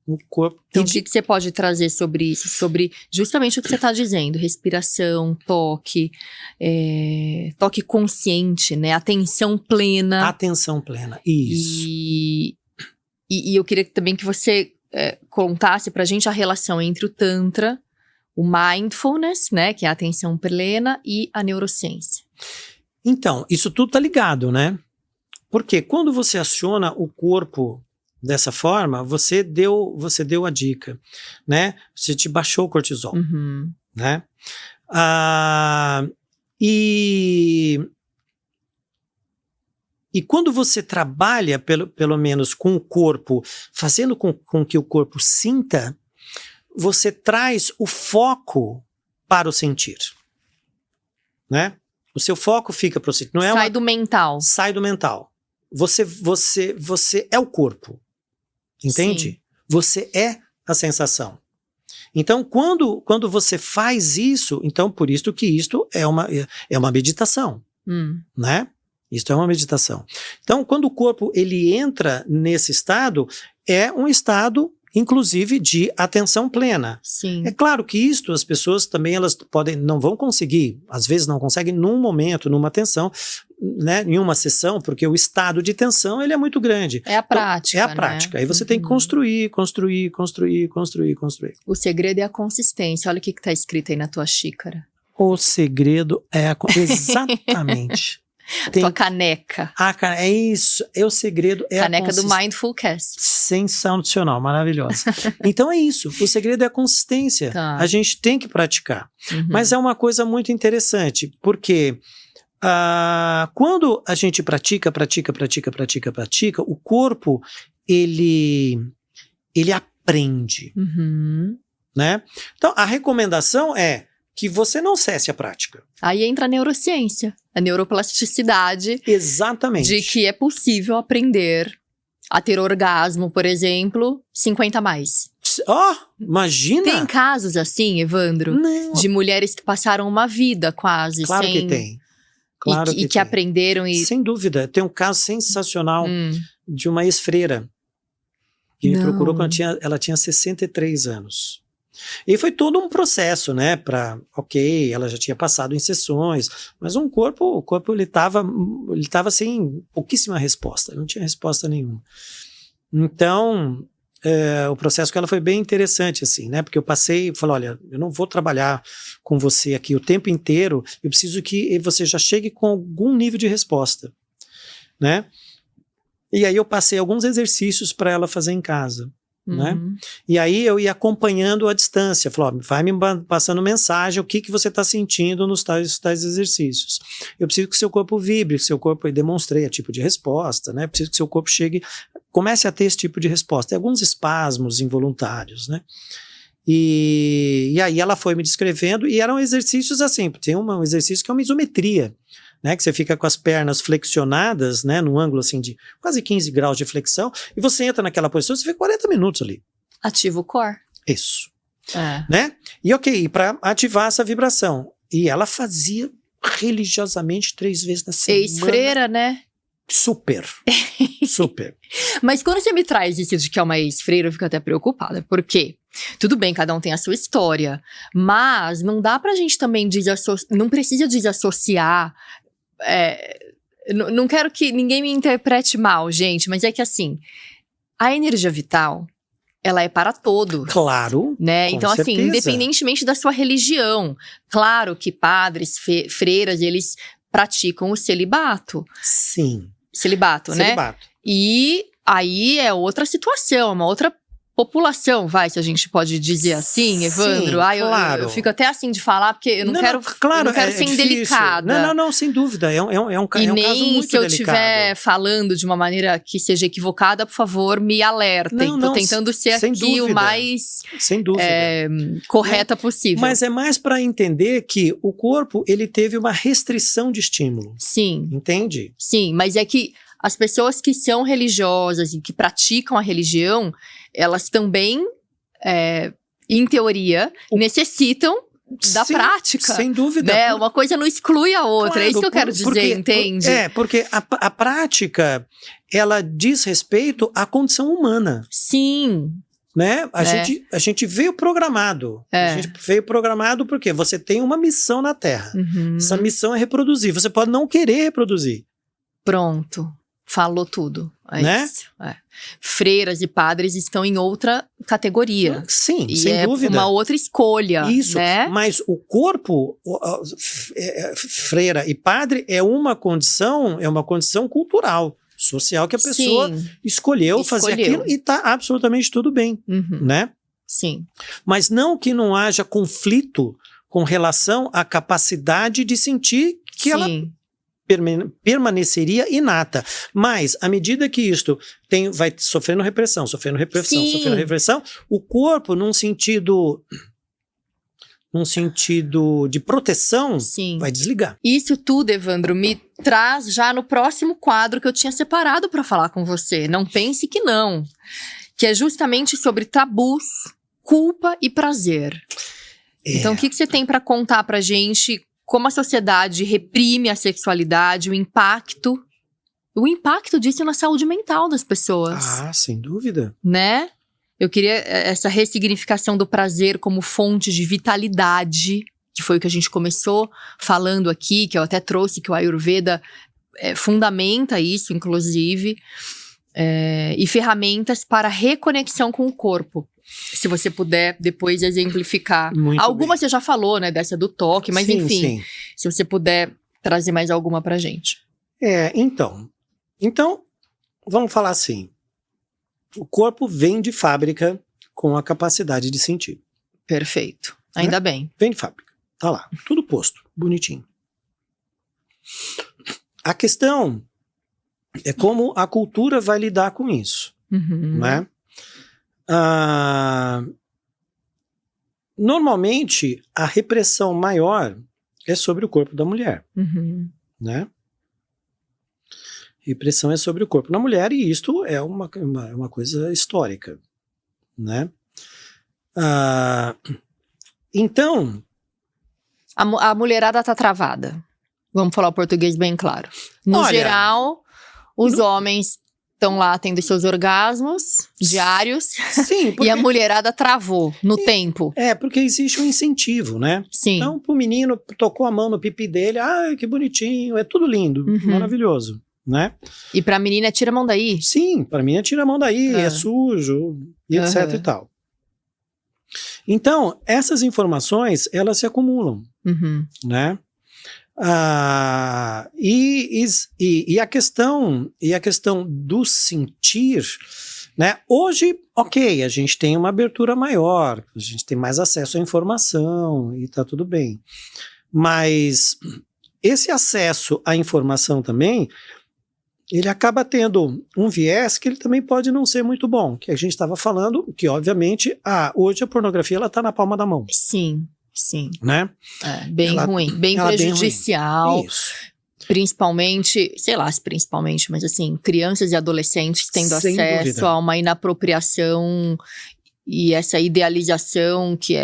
O corpo. Então, o que você pode trazer sobre isso? Sobre justamente o que você está dizendo: respiração, toque, toque consciente, né? Atenção plena. Atenção plena, isso. E eu queria também que você contasse pra gente a relação entre o Tantra, o mindfulness, né? Que é a atenção plena, e a neurociência. Então, isso tudo tá ligado, né? Porque quando você aciona o corpo dessa forma, você deu a dica, né? Você te baixou o cortisol, né? E quando você trabalha, pelo menos com o corpo, fazendo com que o corpo sinta, você traz o foco para o sentir, né? O seu foco fica para o sentir. Sai do mental. Sai do mental. Você é o corpo. Entende? Sim. Você é a sensação. Então, quando você faz isso, então por isso que isto é uma meditação, né? Isto é uma meditação. Então, quando o corpo ele entra nesse estado, é um estado, inclusive, de atenção plena. Sim. É claro que isto as pessoas também não vão conseguir, às vezes não conseguem num momento, numa atenção, né, em uma sessão, porque o estado de tensão ele é muito grande. É a prática. Então, é a prática. Aí você tem que construir. O segredo é a consistência. Olha o que está escrito aí na tua xícara. O segredo é exatamente. Tua caneca. É isso. O segredo é caneca a do Mindful Cast. Sensacional, maravilhosa. Então é isso. O segredo é a consistência. Tá. A gente tem que praticar. Mas é uma coisa muito interessante, porque quando a gente pratica, o corpo, ele aprende, né? Então, a recomendação é que você não cesse a prática. Aí entra a neurociência, a neuroplasticidade. Exatamente. De que é possível aprender a ter orgasmo, por exemplo, 50 a mais. Imagina! Tem casos assim, Evandro? Não. De mulheres que passaram uma vida quase Claro sem... que tem. E que aprenderam e... Sem dúvida. Tem um caso sensacional de uma ex-freira que me procurou quando ela tinha 63 anos. E foi todo um processo, né? Ela já tinha passado em sessões, mas o corpo ele estava sem pouquíssima resposta, não tinha resposta nenhuma. Então, o processo com ela foi bem interessante, assim, né? Porque eu falei, olha, eu não vou trabalhar com você aqui o tempo inteiro, eu preciso que você já chegue com algum nível de resposta, né? E aí eu passei alguns exercícios para ela fazer em casa, né? E aí eu ia acompanhando à distância, falou, vai me passando mensagem, o que você está sentindo nos tais exercícios. Eu preciso que seu corpo vibre, que seu corpo, eu demonstrei a tipo de resposta, né? Preciso que seu corpo comece a ter esse tipo de resposta. Tem alguns espasmos involuntários, né? E aí ela foi me descrevendo, e eram exercícios assim, tem um exercício que é uma isometria, né, que você fica com as pernas flexionadas, né, num ângulo assim de quase 15 graus de flexão, e você entra naquela posição, você fica 40 minutos ali. Ativa o core. Isso. Né? E para ativar essa vibração. E ela fazia religiosamente 3 vezes na semana. Ex-freira, né? Super. Mas quando você me traz isso de que é uma ex-freira, eu fico até preocupada. Por quê? Tudo bem, cada um tem a sua história. Mas não dá pra gente também não precisa desassociar. Não quero que ninguém me interprete mal, gente. Mas é que assim, a energia vital, ela é para todos. Claro, né? com Então, assim, certeza. independentemente da sua religião. Claro que padres, freiras, eles praticam o celibato. Sim. Celibato, né? Celibato. E aí é outra situação, uma outra população, se a gente pode dizer assim, Evandro. Sim, claro. Eu fico até assim de falar, porque eu não quero ser indelicada. Não, sem dúvida. É um caso e muito nem se eu delicado. estiver falando de uma maneira que seja equivocada, por favor, me alertem. Tô tentando ser aqui dúvida. o mais sem dúvida. Correta possível. Mas é mais para entender que o corpo, ele teve uma restrição de estímulo. Sim. Entende? Sim, mas é que as pessoas que são religiosas e que praticam a religião, elas também, em teoria, necessitam da prática. Sem dúvida. Né? Uma coisa não exclui a outra, claro, é isso que eu quero dizer, entende? Porque a prática, ela diz respeito à condição humana. Sim. Né? A gente veio programado. A gente veio programado porque você tem uma missão na Terra. Uhum. Essa missão é reproduzir. Você pode não querer reproduzir. Pronto. Falou tudo. Né? Isso. Freiras e padres estão em outra categoria. Sim, sem dúvida. Uma outra escolha. Isso, né? Mas o corpo, freira e padre, é uma condição cultural, social, que a pessoa escolheu fazer aquilo e está absolutamente tudo bem. Uhum. Né? Sim. Mas não que não haja conflito com relação à capacidade de sentir que ela permaneceria inata. Mas, à medida que isto vai sofrendo repressão, o corpo, num sentido de proteção, vai desligar. Isso tudo, Evandro, me traz já no próximo quadro que eu tinha separado para falar com você. Não pense que não. Que é justamente sobre tabus, culpa e prazer. Então, o que você tem para contar pra gente? Como a sociedade reprime a sexualidade, o impacto disso na saúde mental das pessoas. Ah, sem dúvida. Né? Eu queria essa ressignificação do prazer como fonte de vitalidade, que foi o que a gente começou falando aqui, que eu até trouxe, que o Ayurveda fundamenta isso, inclusive, e ferramentas para reconexão com o corpo. Se você puder depois exemplificar. Alguma você já falou, né? Dessa do toque, mas enfim. Se você puder trazer mais alguma pra gente. Então, vamos falar assim. O corpo vem de fábrica com a capacidade de sentir. Perfeito. Ainda bem. Vem de fábrica. Tá lá. Tudo posto. Bonitinho. A questão é como a cultura vai lidar com isso. Uhum. Né? Normalmente, a repressão maior é sobre o corpo da mulher. Uhum. Né? Repressão é sobre o corpo da mulher, e isto é uma coisa histórica. Né? Então... A mulherada tá travada. Vamos falar o português bem claro. No geral, os homens estão lá tendo seus orgasmos diários. Sim, porque... E a mulherada travou no tempo. Porque existe um incentivo, né? Sim. Então, pro menino, tocou a mão no pipi dele, ai, que bonitinho, é tudo lindo, maravilhoso, né? E pra menina, tira a mão daí? Sim, pra menina, tira a mão daí, é sujo, e etc e tal. Então, essas informações, elas se acumulam, né? E a questão do sentir, né? Hoje, a gente tem uma abertura maior, a gente tem mais acesso à informação e tá tudo bem. Mas esse acesso à informação também, ele acaba tendo um viés que ele também pode não ser muito bom, que a gente estava falando, que obviamente, hoje a pornografia ela tá na palma da mão. Sim. Né? Bem ruim, bem prejudicial. Bem ruim. Isso. Principalmente, mas assim, crianças e adolescentes tendo acesso a uma inapropriação e essa idealização que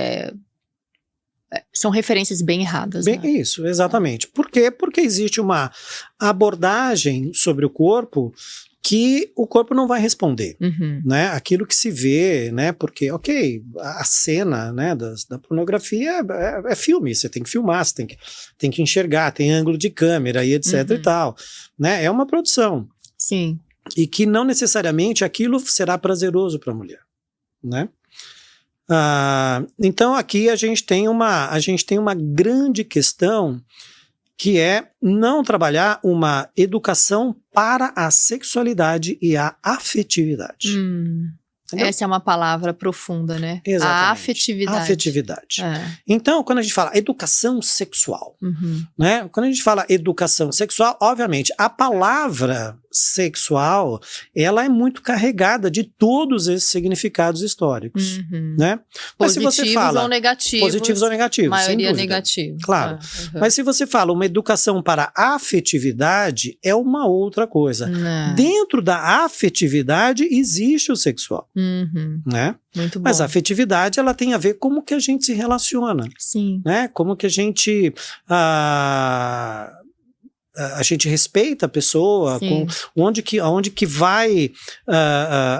são referências bem erradas. Né? Isso, exatamente. Por quê? Porque existe uma abordagem sobre o corpo que o corpo não vai responder, né? Aquilo que se vê, né? Porque, a cena, né, da pornografia é filme, você tem que filmar, você tem que enxergar, tem ângulo de câmera e etc e tal, né? É uma produção. Sim. E que não necessariamente aquilo será prazeroso para a mulher, né? Então aqui a gente tem uma grande questão, que é não trabalhar uma educação para a sexualidade e a afetividade. Entendeu? Essa é uma palavra profunda, né? Exatamente. A afetividade. A afetividade. É. Então, quando a gente fala educação sexual, né? Quando a gente fala educação sexual, obviamente, a palavra sexual, ela é muito carregada de todos esses significados históricos, né? Mas se você fala ou negativos. Positivos ou negativos, sem Maioria dúvida. negativa. Claro. Mas se você fala uma educação para afetividade, é uma outra coisa. Dentro da afetividade existe o sexual, né? Muito bom. Mas a afetividade, ela tem a ver com como que a gente se relaciona. Sim. Né? Como que a gente respeita a pessoa, com onde que vai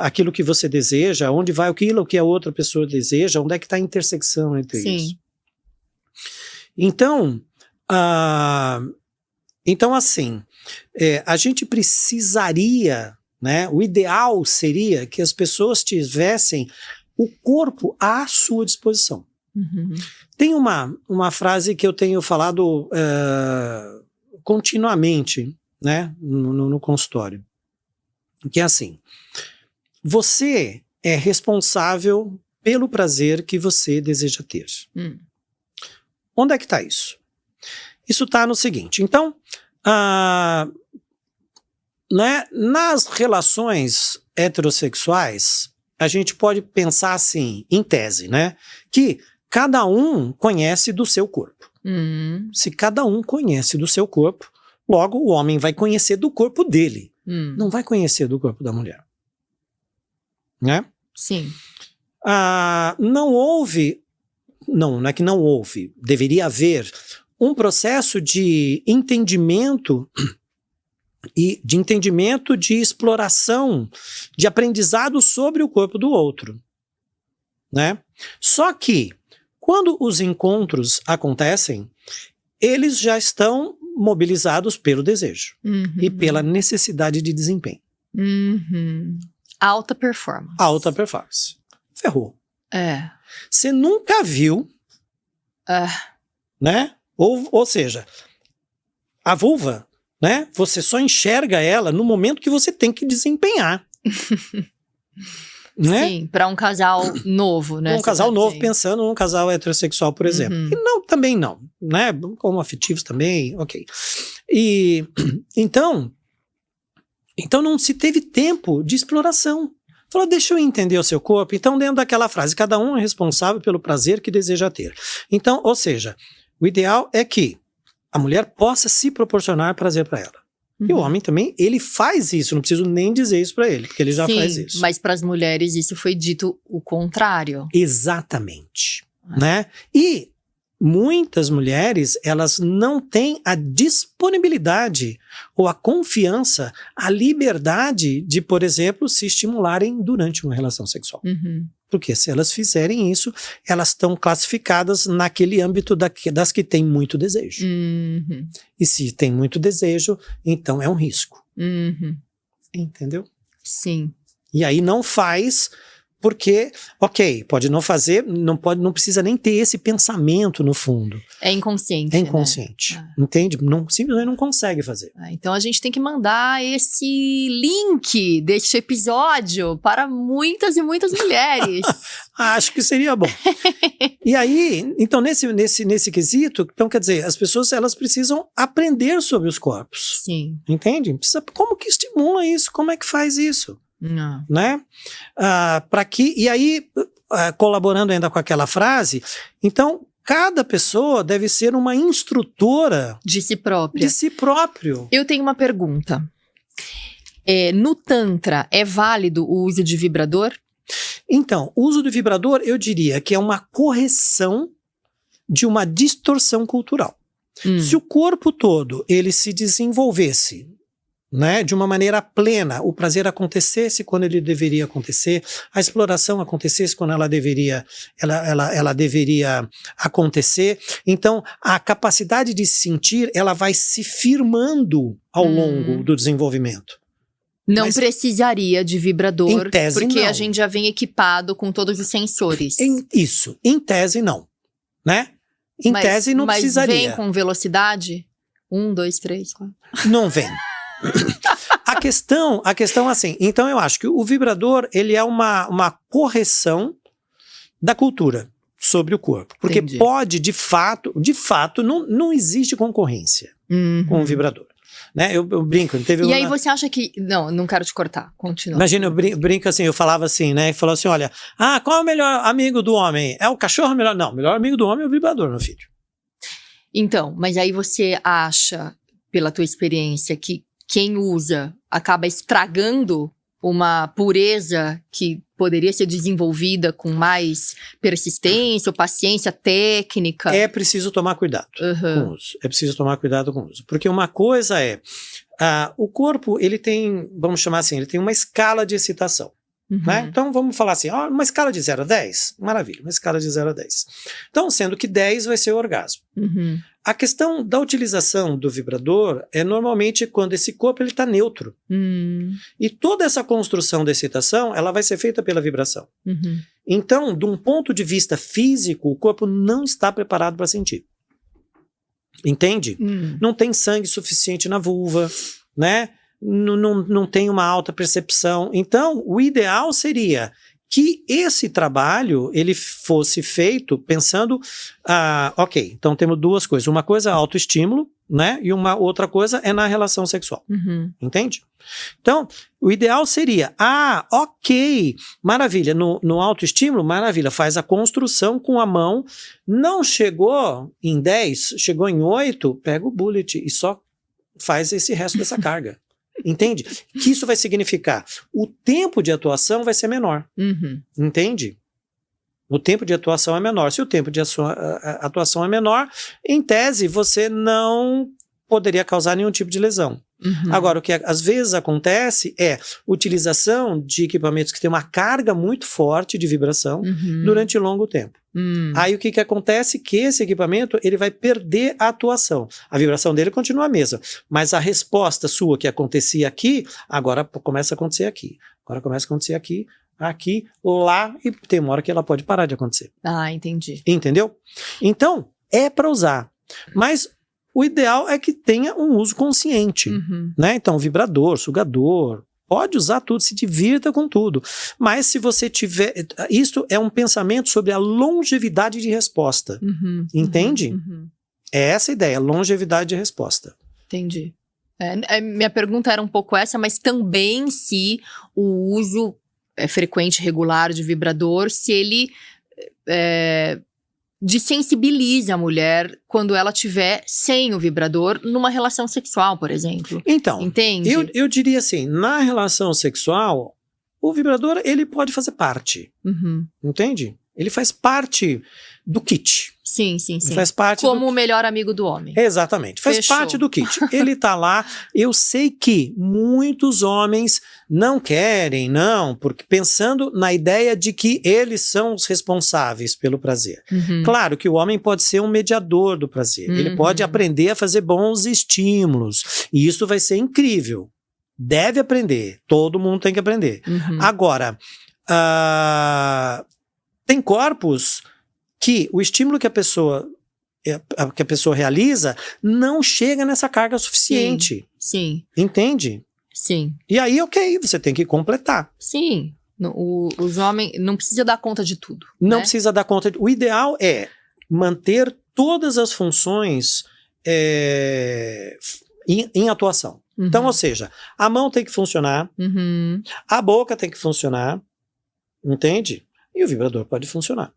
aquilo que você deseja, onde vai aquilo que a outra pessoa deseja, onde é que está a intersecção entre isso. Então, assim, a gente precisaria, né, o ideal seria que as pessoas tivessem o corpo à sua disposição. Tem uma frase que eu tenho falado continuamente, né, no consultório, que é assim: você é responsável pelo prazer que você deseja ter. Onde é que está isso? Isso está no seguinte, então, né, nas relações heterossexuais, a gente pode pensar assim, em tese, né, que cada um conhece do seu corpo. Se cada um conhece do seu corpo, logo o homem vai conhecer do corpo dele, não vai conhecer do corpo da mulher. Né? Sim. Não é que não houve, deveria haver um processo de entendimento de exploração, de aprendizado sobre o corpo do outro, né? Só que, quando os encontros acontecem, eles já estão mobilizados pelo desejo e pela necessidade de desempenho. Alta performance. Alta performance. Ferrou. Você nunca viu, né? Ou seja, a vulva, né? Você só enxerga ela no momento que você tem que desempenhar. Né? Sim, para um casal novo, né? Um casal novo, pensando num casal heterossexual, por exemplo. E também não, né? Como afetivos também, ok. E então não se teve tempo de exploração. Falou, deixa eu entender o seu corpo. Então, dentro daquela frase, cada um é responsável pelo prazer que deseja ter. Então, ou seja, o ideal é que a mulher possa se proporcionar prazer para ela. E o homem também, ele faz isso, não preciso nem dizer isso para ele, porque ele já faz isso. Mas para as mulheres isso foi dito o contrário. Exatamente. Né? E muitas mulheres, elas não têm a disponibilidade ou a confiança, a liberdade de, por exemplo, se estimularem durante uma relação sexual. Porque se elas fizerem isso, elas estão classificadas naquele âmbito das que têm muito desejo. E se tem muito desejo, então é um risco. Entendeu? Sim. E aí não faz, porque, ok, pode não fazer, não precisa nem ter esse pensamento no fundo. É inconsciente. É inconsciente. Né? Entende? Simplesmente não consegue fazer. Então a gente tem que mandar esse link deste episódio para muitas e muitas mulheres. Acho que seria bom. E aí, então nesse quesito, então quer dizer, as pessoas elas precisam aprender sobre os corpos. Sim. Entende? Como que estimula isso? Como é que faz isso? Né? E aí, colaborando ainda com aquela frase, então, cada pessoa deve ser uma instrutora de si própria. De si próprio. Eu tenho uma pergunta. No Tantra, é válido o uso de vibrador? Então, o uso do vibrador, eu diria que é uma correção de uma distorção cultural. Se o corpo todo ele se desenvolvesse, né, de uma maneira plena, o prazer acontecesse quando ele deveria acontecer, a exploração acontecesse quando ela deveria acontecer, então a capacidade de se sentir, ela vai se firmando ao longo do desenvolvimento. Não precisaria de vibrador, em tese, porque não. A gente já vem equipado com todos os sensores. Em tese não, né? Em tese não precisaria. Mas vem com velocidade? 1, 2, 3, 4. Não vem. A questão assim, então eu acho que o vibrador, ele é uma correção da cultura sobre o corpo. Porque Entendi. pode, de fato, não existe concorrência com o vibrador. Né? Eu brinco, não teve E aí você acha que... Não quero te cortar, continua. Imagina, eu brinco assim, eu falava assim, né? E falou assim, olha, qual é o melhor amigo do homem? É o cachorro melhor? Não, o melhor amigo do homem é o vibrador, meu filho. Então, mas aí você acha, pela tua experiência, que quem usa acaba estragando uma pureza que poderia ser desenvolvida com mais persistência ou paciência técnica? É preciso tomar cuidado com o uso. É preciso tomar cuidado com o uso. Porque uma coisa é, o corpo, ele tem, vamos chamar assim, ele tem uma escala de excitação. Né? Então vamos falar assim, uma escala de 0 a 10, maravilha, uma escala de 0 a 10. Então, sendo que 10 vai ser o orgasmo. A questão da utilização do vibrador é normalmente quando esse corpo está neutro. E toda essa construção da excitação, ela vai ser feita pela vibração. Então, de um ponto de vista físico, o corpo não está preparado para sentir. Entende? Não tem sangue suficiente na vulva, né? Não tem uma alta percepção. Então, o ideal seria que esse trabalho ele fosse feito pensando, ok, então temos duas coisas. Uma coisa é autoestímulo, né? E uma outra coisa é na relação sexual. Entende? Então, o ideal seria, ok, maravilha, no autoestímulo, maravilha, faz a construção com a mão, não chegou em 10, chegou em 8, pega o bullet e só faz esse resto dessa carga. Entende? Que isso vai significar o tempo de atuação vai ser menor. Entende? O tempo de atuação é menor. Se o tempo de atuação é menor, em tese, você não poderia causar nenhum tipo de lesão. Agora, o que às vezes acontece é utilização de equipamentos que têm uma carga muito forte de vibração durante longo tempo. Aí o que acontece? Que esse equipamento ele vai perder a atuação. A vibração dele continua a mesma, mas a resposta sua que acontecia aqui, agora começa a acontecer aqui. Agora começa a acontecer aqui, aqui, lá, e tem uma hora que ela pode parar de acontecer. Entendi. Entendeu? Então, é para usar. Mas o ideal é que tenha um uso consciente. Né? Então, vibrador, sugador, pode usar tudo, se divirta com tudo. Mas se você tiver... Isso é um pensamento sobre a longevidade de resposta. Entende? É essa a ideia, longevidade de resposta. Entendi. Minha pergunta era um pouco essa, mas também se o uso frequente, regular de vibrador, se ele desensibiliza a mulher quando ela tiver sem o vibrador numa relação sexual, por exemplo. Então, entende? Eu diria assim, na relação sexual, o vibrador ele pode fazer parte. Entende? Ele faz parte do kit. Sim. Faz parte como o melhor amigo do homem. Exatamente. Faz parte do kit. Ele tá lá. Eu sei que muitos homens não querem, porque pensando na ideia de que eles são os responsáveis pelo prazer. Claro que o homem pode ser um mediador do prazer. Ele pode aprender a fazer bons estímulos. E isso vai ser incrível. Deve aprender. Todo mundo tem que aprender. Agora, tem corpos que o estímulo que a pessoa realiza não chega nessa carga suficiente. Sim. Entende? Sim. E aí, ok, você tem que completar. Sim. Os homens não precisa dar conta de tudo. Não precisa dar conta. O ideal é manter todas as funções em atuação. Então, ou seja, a mão tem que funcionar, a boca tem que funcionar, entende? E o vibrador pode funcionar.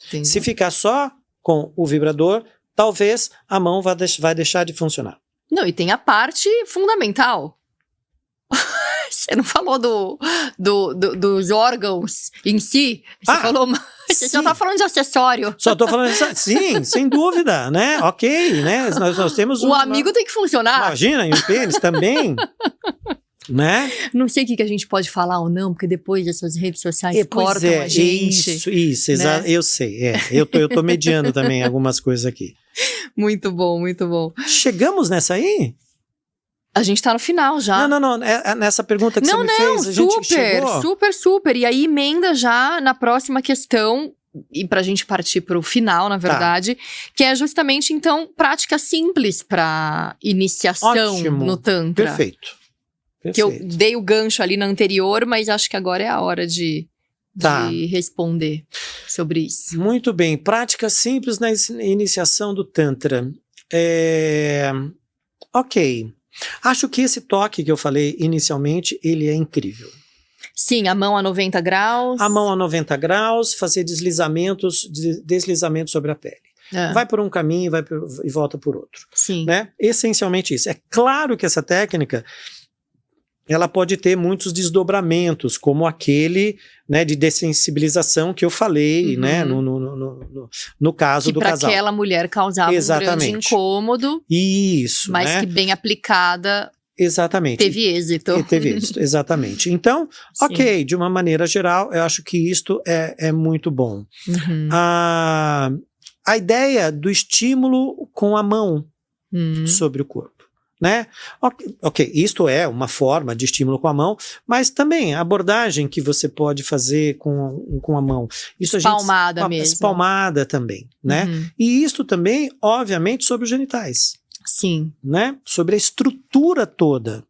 Entendi. Se ficar só com o vibrador, talvez a mão vai deixar de funcionar. Não, e tem a parte fundamental. Você não falou dos órgãos em si? Você falou... Você só tá falando de acessório. Só tô falando de... Sim, sem dúvida, né? Ok, né? Nós temos o amigo tem que funcionar. Imagina, e o pênis também... Né? Não sei o que a gente pode falar ou não, porque depois essas redes sociais cortam a gente. Isso, exato. Eu sei, eu tô mediando também algumas coisas aqui. Muito bom. Chegamos nessa aí? A gente tá no final já. Não, nessa pergunta que você me fez, a gente chegou? Super. E aí emenda já na próxima questão, e pra gente partir pro final, na verdade, que é justamente, então, prática simples pra iniciação no Tantra. Perfeito. Que eu Perfeito. dei o gancho ali na anterior, mas acho que agora é a hora de responder sobre isso. Muito bem. Prática simples na iniciação do Tantra. Ok. Acho que esse toque que eu falei inicialmente, ele é incrível. Sim, a mão a 90 graus. A mão a 90 graus, fazer deslizamentos sobre a pele. Vai por um caminho e volta por outro. Sim. Né? Essencialmente isso. É claro que essa técnica, ela pode ter muitos desdobramentos, como aquele, né, de dessensibilização que eu falei, né, no caso do casal. Que para aquela mulher causava um grande incômodo. Isso. Mas né? que bem aplicada... Exatamente. Teve êxito. Teve êxito, exatamente. Então, ok, de uma maneira geral, eu acho que isto é muito bom. A ideia do estímulo com a mão sobre o corpo, né? Ok, isto é uma forma de estímulo com a mão, mas também a abordagem que você pode fazer com a mão. Isso espalmada mesmo. Espalmada também, né? E isto também, obviamente, sobre os genitais. Sim. Né? Sobre a estrutura toda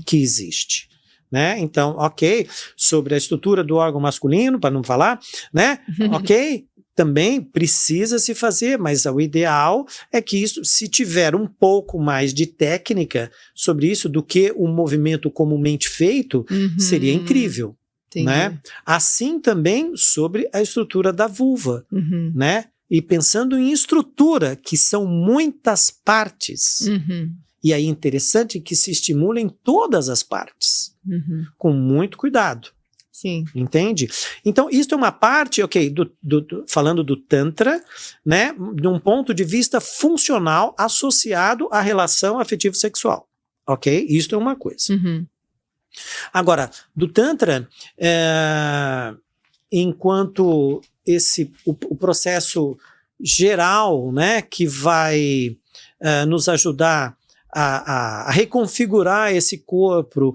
que existe. Né? Então, ok, sobre a estrutura do órgão masculino, para não falar, né? Ok, também precisa se fazer, mas o ideal é que isso, se tiver um pouco mais de técnica sobre isso do que o movimento comumente feito, seria incrível. Né? Assim também sobre a estrutura da vulva, né? E pensando em estrutura, que são muitas partes. E aí é interessante que se estimulem todas as partes, com muito cuidado. Sim. Entende? Então, isso é uma parte, ok, falando do Tantra, né, de um ponto de vista funcional associado à relação afetivo-sexual. Ok? Isso é uma coisa. Agora, do Tantra, enquanto o processo geral, né, que vai nos ajudar a reconfigurar esse corpo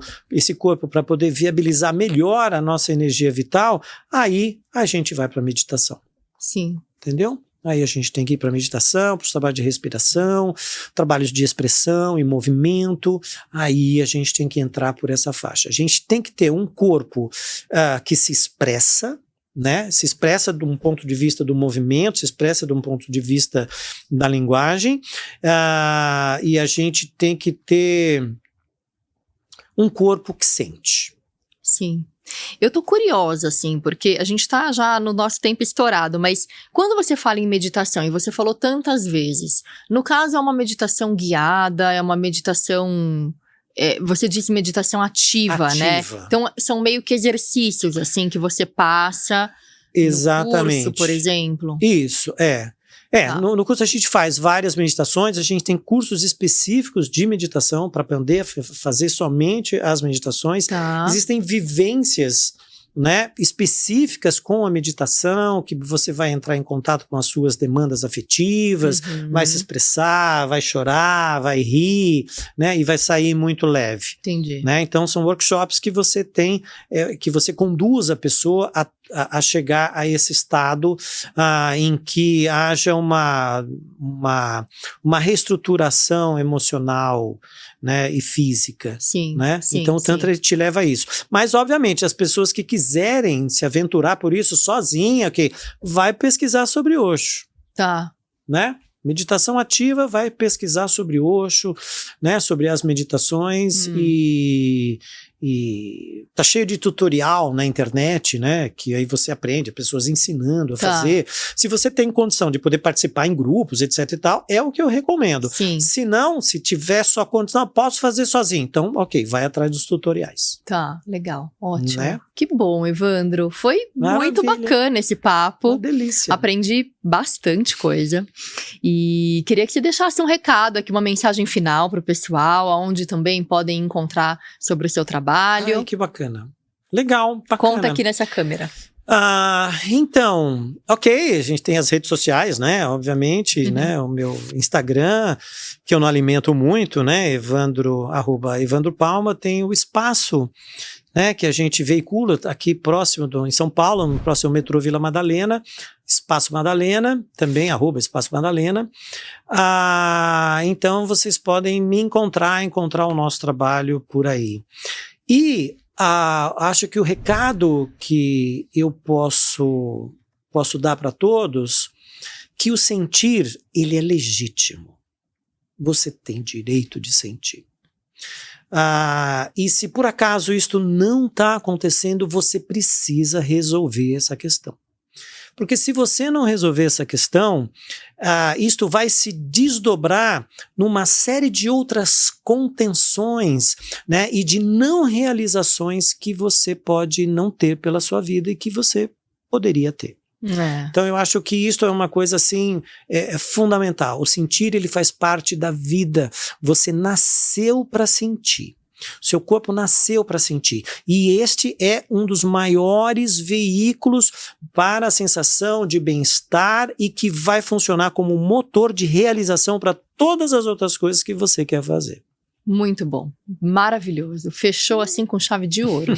para poder viabilizar melhor a nossa energia vital, aí a gente vai para a meditação. Sim. Entendeu? Aí a gente tem que ir para a meditação, para os trabalhos de respiração, trabalhos de expressão e movimento, aí a gente tem que entrar por essa faixa. A gente tem que ter um corpo que se expressa, né? Se expressa de um ponto de vista do movimento, se expressa de um ponto de vista da linguagem, e a gente tem que ter um corpo que sente. Sim. Eu tô curiosa, assim, porque a gente tá já no nosso tempo estourado, mas quando você fala em meditação, e você falou tantas vezes, no caso é uma meditação guiada, é uma meditação... você disse meditação ativa, né? Então, são meio que exercícios, assim, que você passa Exatamente. No curso, por exemplo. Isso, no curso a gente faz várias meditações, a gente tem cursos específicos de meditação para aprender a fazer somente as meditações. Existem vivências, né, específicas com a meditação, que você vai entrar em contato com as suas demandas afetivas, vai se expressar, vai chorar, vai rir, né, e vai sair muito leve. Entendi. Né? Então são workshops que você tem, que você conduz a pessoa a chegar a esse estado em que haja uma reestruturação emocional, né, e física. Sim, né? Sim, então o Tantra te leva a isso. Mas, obviamente, as pessoas que quiserem se aventurar por isso sozinha, vai pesquisar sobre Osho. Tá. Né? Meditação ativa, vai pesquisar sobre Osho, né, sobre as meditações e tá cheio de tutorial na internet, né, que aí você aprende, pessoas ensinando a fazer. Se você tem condição de poder participar em grupos, etc e tal, é o que eu recomendo. Sim. Se não, se tiver só condição, posso fazer sozinho. Então, ok, vai atrás dos tutoriais. Tá, legal, ótimo. Né? Que bom, Evandro. Foi muito bacana esse papo. Uma delícia. Aprendi bastante coisa. E queria que você deixasse um recado aqui, uma mensagem final para o pessoal, onde também podem encontrar sobre o seu trabalho. Ai, que bacana. Legal, bacana. Conta aqui nessa câmera. Então, ok, a gente tem as redes sociais, né, obviamente, né, o meu Instagram, que eu não alimento muito, né, @Evandro Palma, tem o espaço né, que a gente veicula aqui próximo, em São Paulo, no próximo metrô Vila Madalena, Espaço Madalena, também @Espaço Madalena. Então vocês podem me encontrar o nosso trabalho por aí. E acho que o recado que eu posso dar para todos, que o sentir, ele é legítimo. Você tem direito de sentir. E se por acaso isto não está acontecendo, você precisa resolver essa questão. Porque se você não resolver essa questão, isto vai se desdobrar numa série de outras contenções, né, e de não realizações que você pode não ter pela sua vida e que você poderia ter. Então eu acho que isso é uma coisa assim fundamental. O sentir, ele faz parte da vida. Você nasceu para sentir. Seu corpo nasceu para sentir. E este é um dos maiores veículos para a sensação de bem-estar e que vai funcionar como um motor de realização para todas as outras coisas que você quer fazer. Muito bom, maravilhoso. Fechou assim com chave de ouro.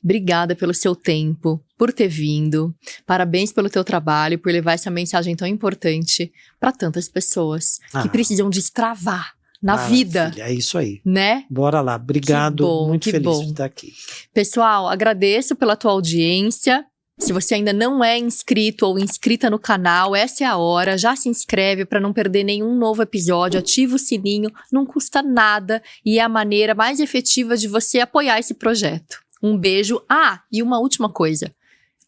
Obrigada pelo seu tempo, por ter vindo. Parabéns pelo teu trabalho, por levar essa mensagem tão importante para tantas pessoas que precisam destravar na vida. É isso aí. Né? Bora lá. Obrigado. Muito feliz de estar aqui. Pessoal, agradeço pela tua audiência. Se você ainda não é inscrito ou inscrita no canal, essa é a hora. Já se inscreve para não perder nenhum novo episódio. Ativa o sininho, não custa nada e é a maneira mais efetiva de você apoiar esse projeto. Um beijo. E uma última coisa.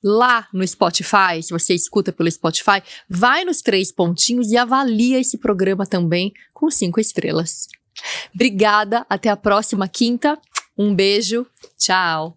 Lá no Spotify, se você escuta pelo Spotify, vai nos 3 pontinhos e avalia esse programa também com 5 estrelas. Obrigada, até a próxima quinta. Um beijo, tchau.